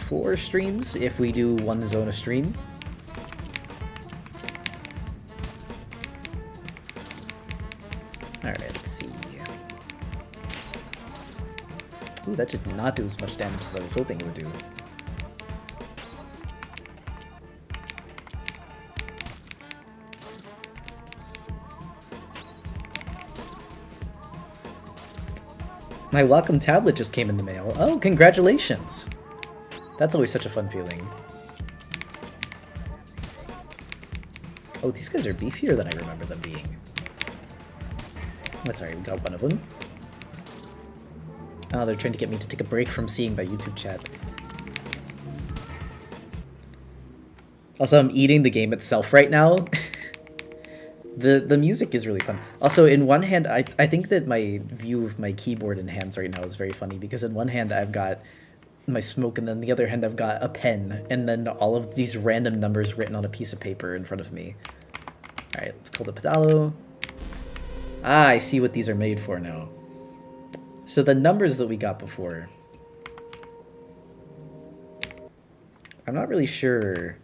4 streams if we do one zone a stream. Alright, let's see. Ooh, that did not do as much damage as I was hoping it would do. My welcome tablet just came in the mail. Oh, congratulations! That's always such a fun feeling. Oh, these guys are beefier than I remember them being. That's alright, we got one of them. Oh, they're trying to get me to take a break from seeing my YouTube chat. Also, I'm eating the game itself right now. The music is really fun. Also, in one hand, I think that my view of my keyboard and hands right now is very funny, because in one hand I've got my smoke, and then the other hand I've got a pen, and then all of these random numbers written on a piece of paper in front of me. Alright, let's call the pedalo. Ah, I see what these are made for now. So the numbers that we got before, I'm not really sure.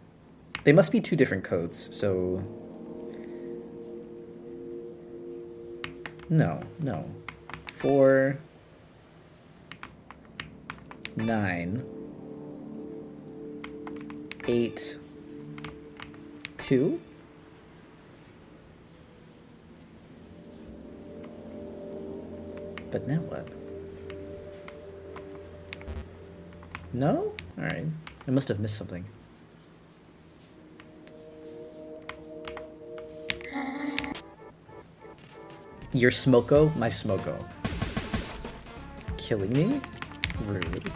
They must be 2 different codes, so... No. 4, 9, 8, 2? But now what? No? Alright. I must have missed something. Your smoko, my smoko. Killing me? Rude.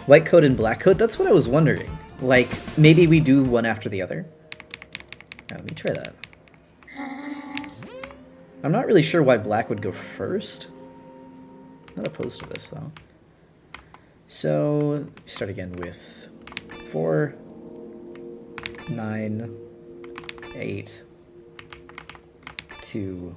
White coat and black coat? That's what I was wondering. Like, maybe we do one after the other? Let me try that. I'm not really sure why black would go first. Not opposed to this, though. So, start again with 4, 9, 8, 2.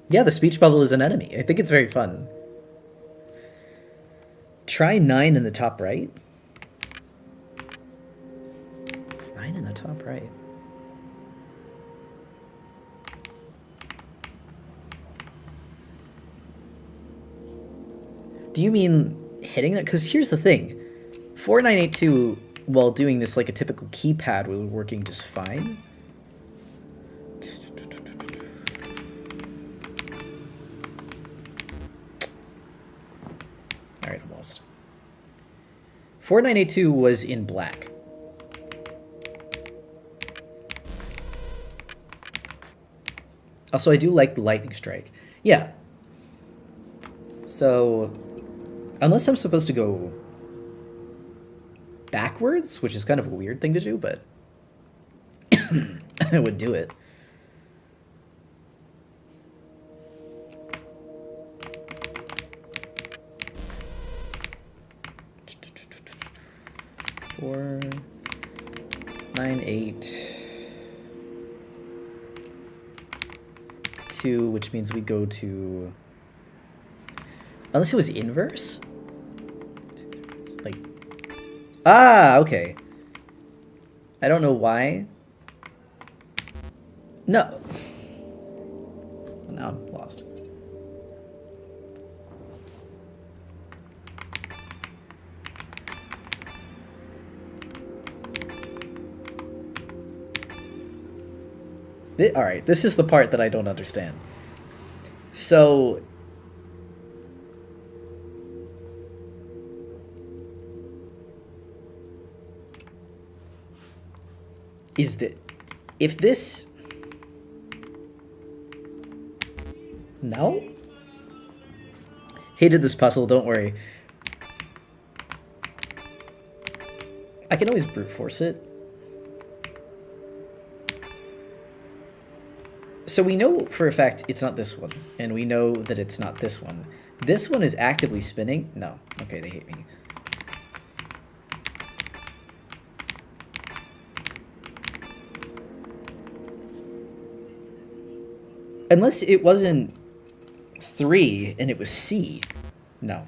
Yeah, the speech bubble is an enemy. I think it's very fun. Try 9 in the top right. 9 in the top right. Do you mean hitting that? Because here's the thing. 4982, while doing this like a typical keypad, was working just fine. Alright, I'm lost. 4982 was in black. Also, I do like the lightning strike. Yeah. So, unless I'm supposed to go backwards, which is kind of a weird thing to do, but I would do it. Four, 9, 8, 2, which means we go to... Unless it was inverse? It's like... Ah, okay. I don't know why. No. Now I'm lost. Alright, this is the part that I don't understand. So... is that... if this... No? Hated this puzzle, don't worry. I can always brute force it. So we know for a fact it's not this one, and we know that it's not this one. This one is actively spinning? No. Okay, they hate me. Unless it wasn't 3 and it was C. No.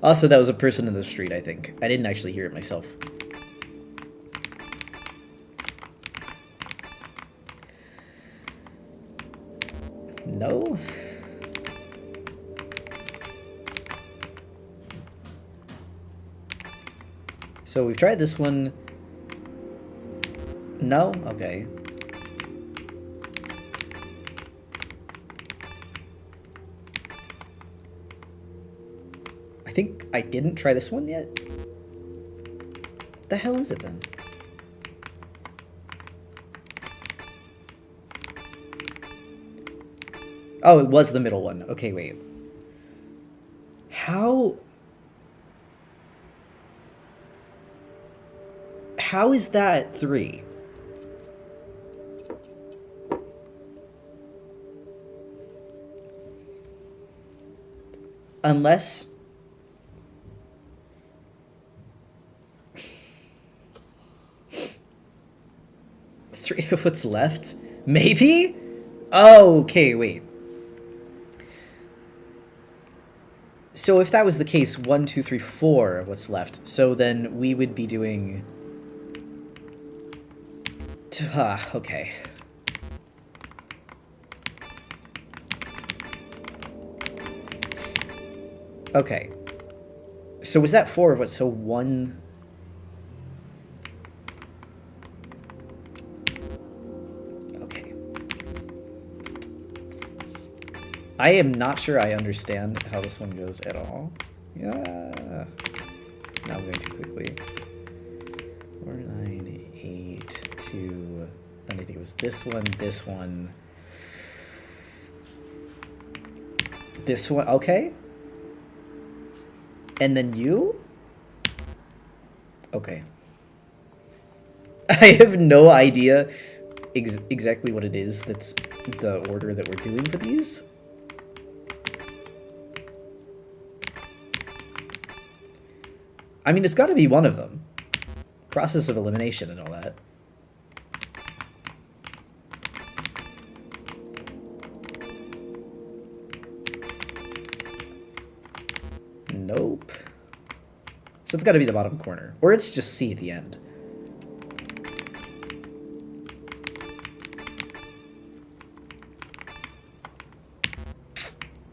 Also, that was a person in the street, I think. I didn't actually hear it myself. No? So we've tried this one. No? Okay. I think I didn't try this one yet. What the hell is it then? Oh, it was the middle one. Okay, wait. How is that 3? Unless... 3 of what's left? Maybe? Oh, okay, wait. So if that was the case, 1, 2, 3, 4 of what's left. So then we would be doing... okay. Okay. So was that 4 of what? So 1... Okay. I am not sure I understand how this one goes at all. Yeah. Now I'm going too quickly. 4, 9, 8, 2... Then I think it was this one, this one... This one, okay. And then you? Okay. I have no idea exactly what it is that's the order that we're doing for these. I mean, it's got to be one of them. Process of elimination and all that. Nope. So it's got to be the bottom corner. Or it's just C at the end.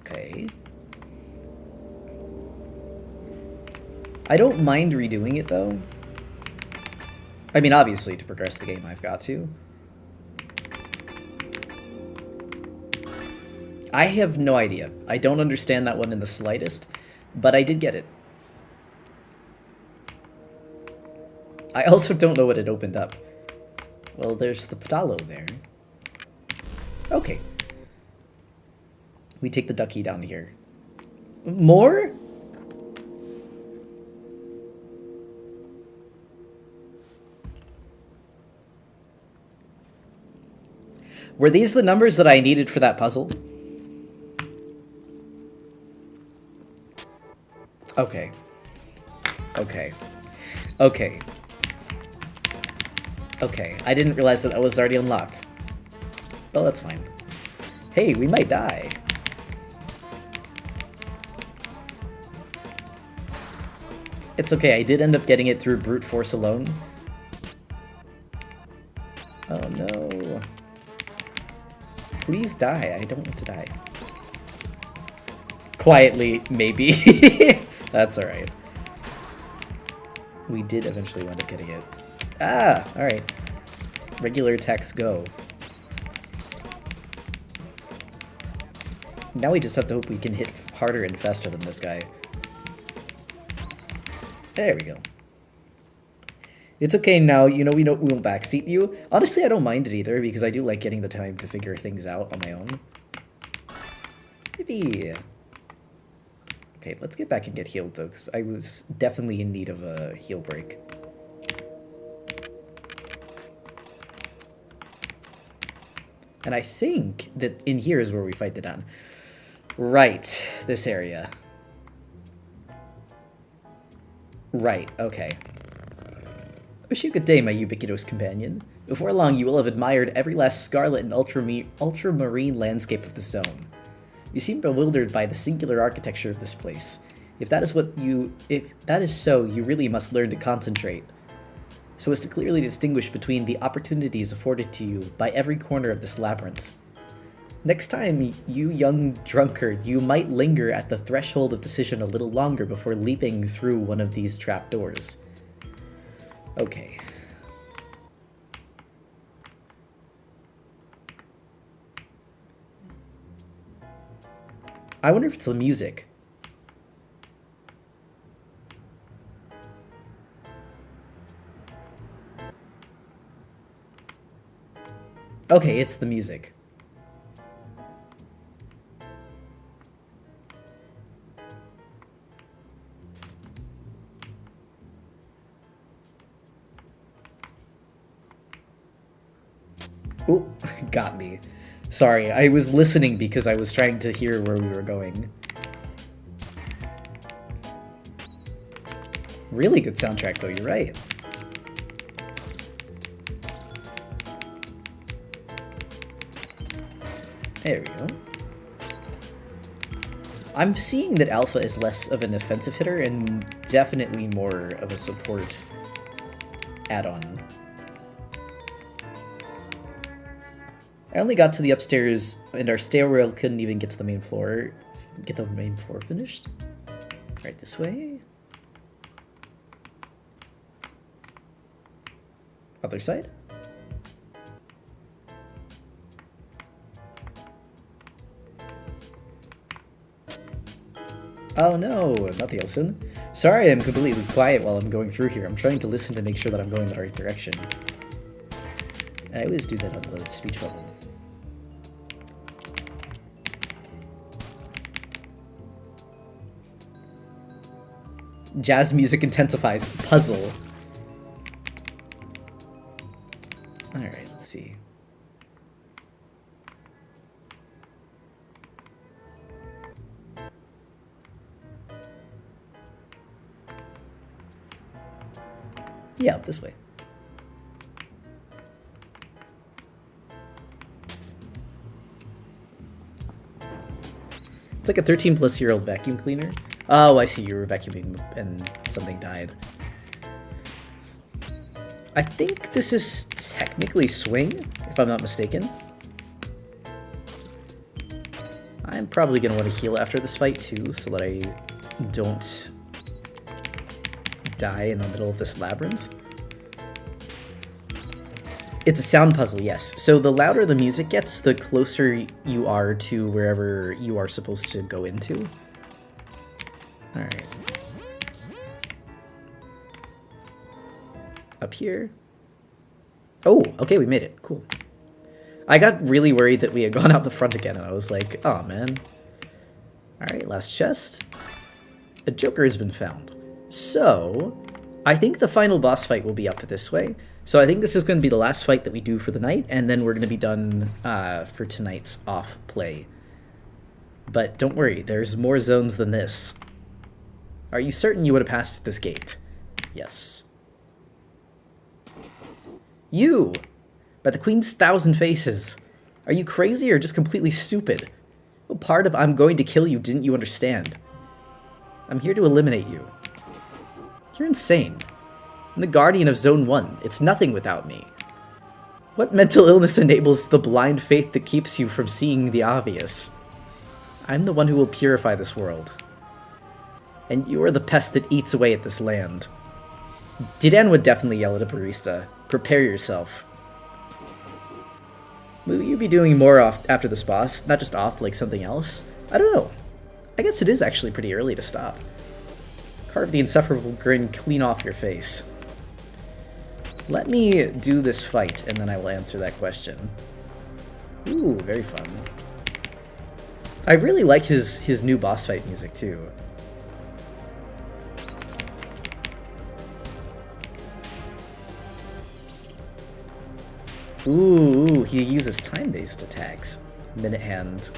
Okay. I don't mind redoing it, though. I mean, obviously, to progress the game, I've got to. I have no idea. I don't understand that one in the slightest, but I did get it. I also don't know what it opened up. Well, there's the pedalo there. Okay. We take the ducky down here. More? Were these the numbers that I needed for that puzzle? Okay. Okay. Okay. Okay, I didn't realize that was already unlocked. Well, that's fine. Hey, we might die. It's okay, I did end up getting it through brute force alone. Oh no. Please die, I don't want to die. Quietly, maybe. That's alright. We did eventually wind up getting it. Ah, alright. Regular attacks go. Now we just have to hope we can hit harder and faster than this guy. There we go. It's okay now, you know, we won't backseat you. Honestly, I don't mind it either, because I do like getting the time to figure things out on my own. Maybe... Okay, let's get back and get healed, though, because I was definitely in need of a heal break. And I think that in here is where we fight the Don. Right, this area. Right, okay. Wish you good day, my ubiquitous companion. Before long, you will have admired every last scarlet and ultramarine landscape of the zone. You seem bewildered by the singular architecture of this place. If that is so, you really must learn to concentrate, so as to clearly distinguish between the opportunities afforded to you by every corner of this labyrinth. Next time, you young drunkard, you might linger at the threshold of decision a little longer before leaping through one of these trapdoors. Okay. I wonder if it's the music. Okay, it's the music. Ooh, got me. Sorry, I was listening because I was trying to hear where we were going. Really good soundtrack, though, you're right. There we go. I'm seeing that Alpha is less of an offensive hitter and definitely more of a support add-on. I only got to the upstairs, and our stairwell couldn't even get to the main floor. Get the main floor finished? Right this way. Other side. Oh no, not the Elson. Sorry I'm completely quiet while I'm going through here. I'm trying to listen to make sure that I'm going the right direction. I always do that on the speech bubble. Jazz music intensifies. Puzzle. Alright, let's see. Yeah, up this way. It's like a 13-plus-year-old vacuum cleaner. Oh, I see, you were vacuuming and something died. I think this is technically swing, if I'm not mistaken. I'm probably going to want to heal after this fight too, so that I don't die in the middle of this labyrinth. It's a sound puzzle, yes. So the louder the music gets, the closer you are to wherever you are supposed to go into. Alright. Up here. Oh, okay, we made it. Cool. I got really worried that we had gone out the front again, and I was like, oh man. Alright, last chest. A Joker has been found. So, I think the final boss fight will be up this way. So I think this is going to be the last fight that we do for the night, and then we're going to be done for tonight's off play. But don't worry, there's more zones than this. Are you certain you would have passed this gate? Yes. You! By the Queen's 1,000 faces. Are you crazy or just completely stupid? What part of I'm going to kill you didn't you understand? I'm here to eliminate you. You're insane. I'm the guardian of Zone 1. It's nothing without me. What mental illness enables the blind faith that keeps you from seeing the obvious? I'm the one who will purify this world. And you are the pest that eats away at this land. Didan would definitely yell at a barista. Prepare yourself. Will you be doing more off after this boss? Not just off like something else? I don't know. I guess it is actually pretty early to stop. Carve the insufferable grin clean off your face. Let me do this fight, and then I will answer that question. Ooh, very fun. I really like his new boss fight music, too. Ooh, he uses time-based attacks. Minute Hand.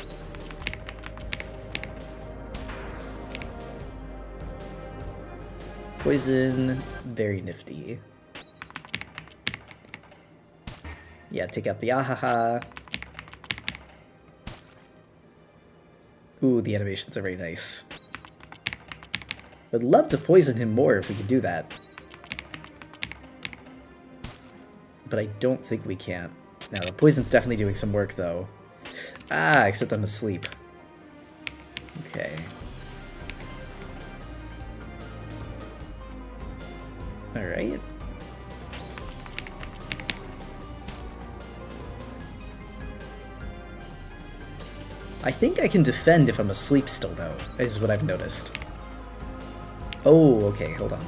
Poison, very nifty. Yeah, take out the ahaha. Ooh, the animations are very nice. I'd love to poison him more if we could do that. But I don't think we can. Now, the poison's definitely doing some work, though. Ah, except I'm asleep. Okay. Alright. I think I can defend if I'm asleep still, though, is what I've noticed. Oh, okay, hold on.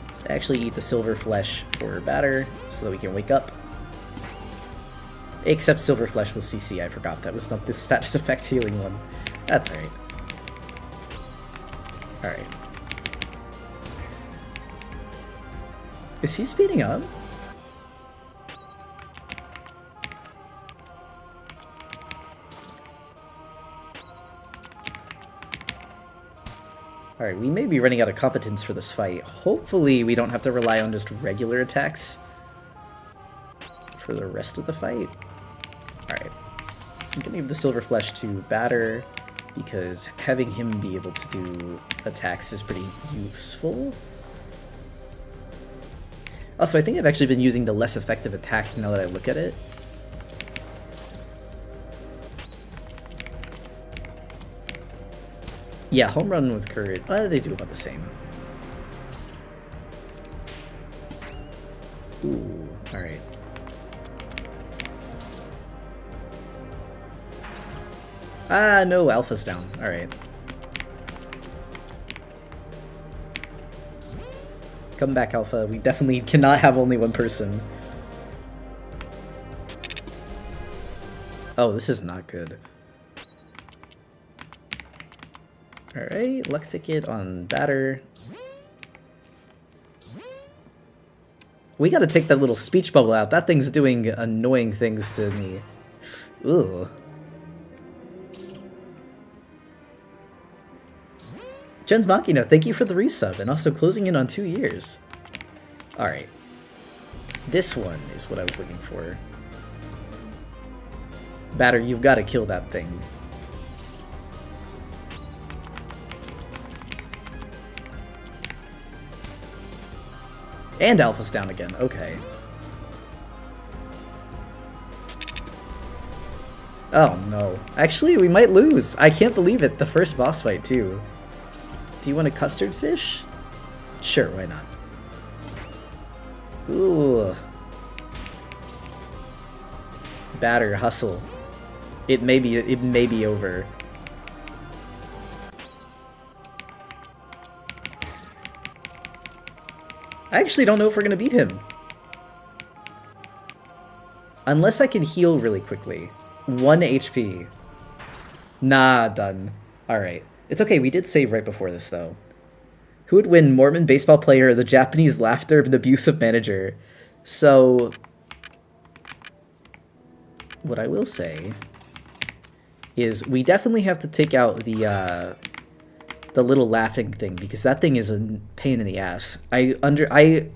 Let's actually eat the silver flesh for batter, so that we can wake up. Except silver flesh was CC, I forgot that was not the status effect healing one. That's alright. Alright. Is he speeding up? Alright, we may be running out of competence for this fight. Hopefully we don't have to rely on just regular attacks for the rest of the fight. Alright. I'm gonna give the silver flesh to batter, because having him be able to do attacks is pretty useful. Also, I think I've actually been using the less effective attack now that I look at it. Yeah, home run with courage. They do about the same. Ooh, alright. Ah, no, alpha's down. Alright. Come back, Alpha. We definitely cannot have only one person. Oh, this is not good. Alright, luck ticket on batter. We gotta take that little speech bubble out. That thing's doing annoying things to me. Ooh. Jens Machina, thank you for the resub, and also closing in on 2 years. Alright. This one is what I was looking for. Batter, you've got to kill that thing. And Alpha's down again, okay. Oh no. Actually, we might lose. I can't believe it. The first boss fight, too. Do you want a custard fish? Sure, why not? Ooh. Batter, hustle. It may be over. I actually don't know if we're gonna beat him. Unless I can heal really quickly. 1 HP. Nah, done. Alright. It's okay, we did save right before this, though. Who would win, Mormon baseball player or the Japanese laughter of an abusive manager? So, what I will say is we definitely have to take out the little laughing thing, because that thing is a pain in the ass. I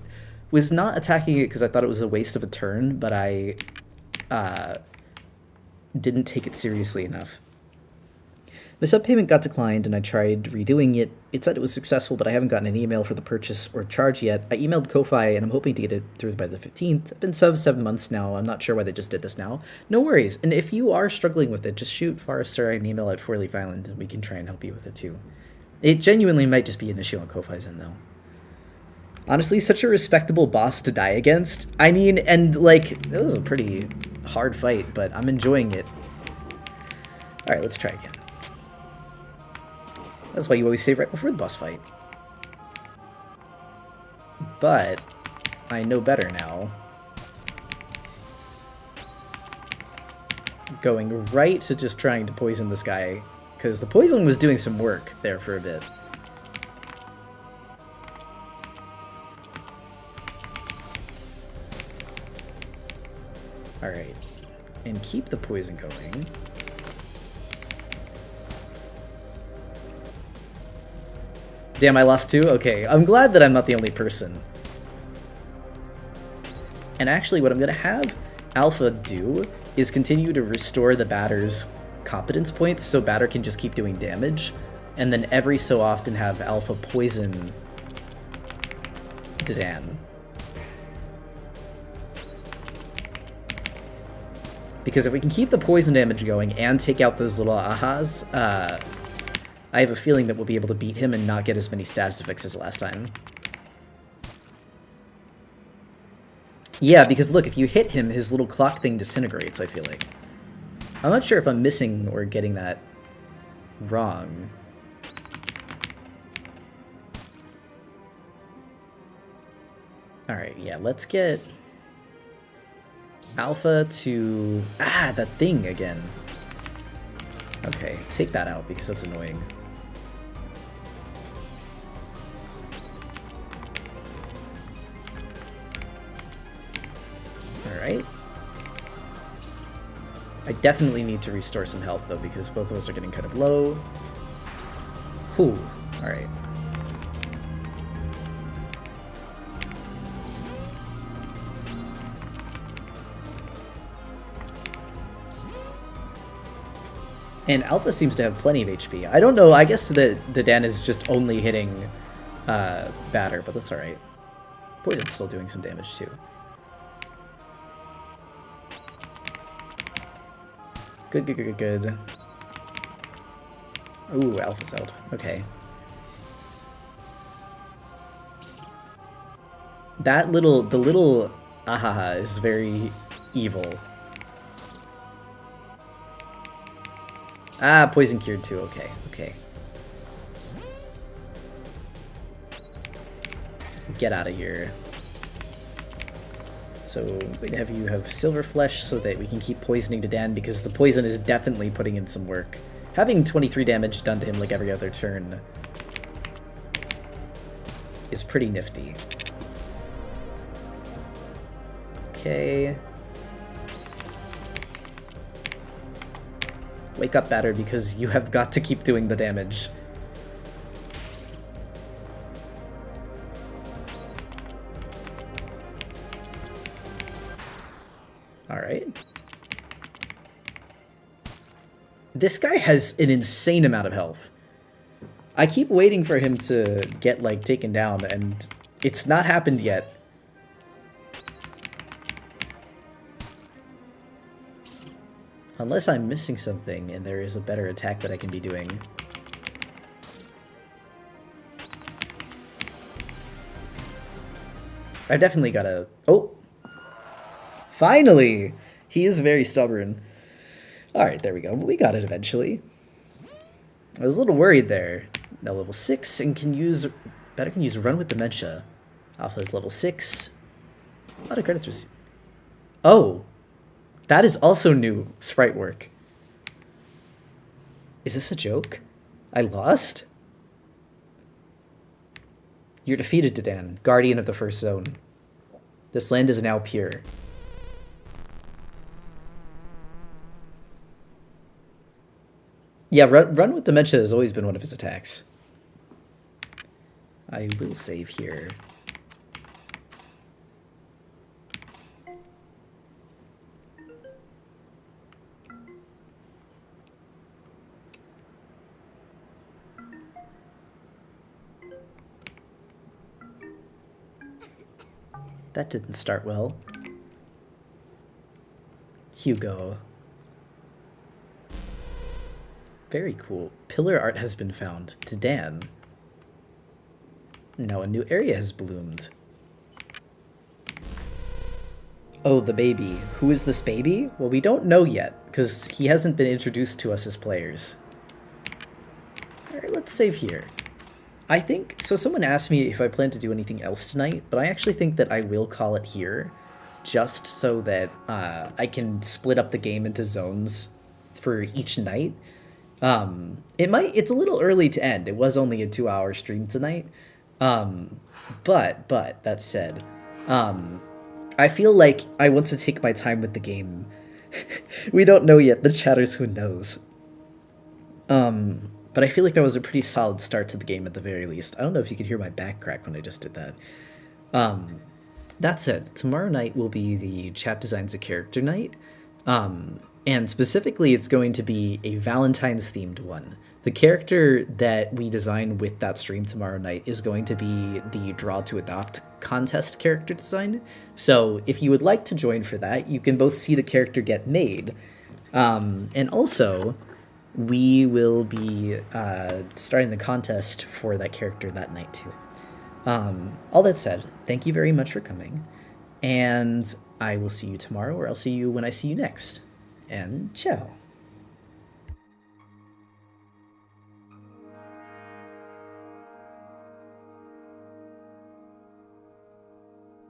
was not attacking it because I thought it was a waste of a turn, but I didn't take it seriously enough. My sub payment got declined, and I tried redoing it. It said it was successful, but I haven't gotten an email for the purchase or charge yet. I emailed Ko-Fi, and I'm hoping to get it through by the 15th. I've been sub 7 months now. I'm not sure why they just did this now. No worries. And if you are struggling with it, just shoot Forrester an email at 4leaf Island, and we can try and help you with it too. It genuinely might just be an issue on Ko-Fi's end, though. Honestly, such a respectable boss to die against. I mean, and like, it was a pretty hard fight, but I'm enjoying it. Alright, let's try again. That's why you always save right before the boss fight. But I know better now. Going right to just trying to poison this guy, because the poison was doing some work there for a bit. Alright. And keep the poison going. Damn, I lost 2? Okay, I'm glad that I'm not the only person. And actually, what I'm going to have Alpha do is continue to restore the batter's competence points so batter can just keep doing damage. And then every so often have Alpha poison Dedan. Because if we can keep the poison damage going and take out those little ahas, I have a feeling that we'll be able to beat him and not get as many status effects as last time. Yeah, because look, if you hit him, his little clock thing disintegrates, I feel like. I'm not sure if I'm missing or getting that wrong. Alright, yeah, let's get Alpha to... Ah, that thing again. Okay, take that out because that's annoying. Alright. I definitely need to restore some health though because both of those are getting kind of low. Whew, alright. And Alpha seems to have plenty of HP. I don't know, I guess that Dedan is just only hitting batter, but that's alright. Poison's still doing some damage too. Good, good, good, good, good. Ooh, Alpha's out. Okay. The little ahaha is very evil. Ah, poison cured too. Okay, okay. Get out of here. So I'm going to have you have Silver Flesh so that we can keep poisoning to Dan, because the poison is definitely putting in some work. Having 23 damage done to him like every other turn is pretty nifty. Okay. Wake up, Batter, because you have got to keep doing the damage. Alright. This guy has an insane amount of health. I keep waiting for him to get, like, taken down, and it's not happened yet. Unless I'm missing something and there is a better attack that I can be doing. I definitely gotta... Oh! Finally! He is very stubborn. Alright, there we go. We got it eventually. I was a little worried there. Now level 6 and can use... Better can use Run with Dementia. Alpha is level 6. A lot of credits received. Oh! That is also new sprite work. Is this a joke? I lost? You're defeated, Dedan, guardian of the first zone. This land is now pure. Yeah, run with Dementia has always been one of his attacks. I will save here. That didn't start well. Hugo. Very cool. Pillar art has been found. To Dan. Now a new area has bloomed. Oh, the baby. Who is this baby? Well, we don't know yet, because he hasn't been introduced to us as players. Alright, let's save here. I think, so someone asked me if I plan to do anything else tonight, but I actually think that I will call it here, just so that I can split up the game into zones for each night. It's a little early to end. It was only a 2-hour stream tonight. But that said, I feel like I want to take my time with the game. We don't know yet. The chatters, who knows? But I feel like that was a pretty solid start to the game at the very least. I don't know if you could hear my back crack when I just did that. That said, tomorrow night will be the Chat Designs a Character night. And specifically, it's going to be a Valentine's-themed one. The character that we design with that stream tomorrow night is going to be the Draw to Adopt contest character design. So if you would like to join for that, you can both see the character get made. And also, we will be starting the contest for that character that night too. All that said, thank you very much for coming. And I will see you tomorrow, or I'll see you when I see you next. And ciao.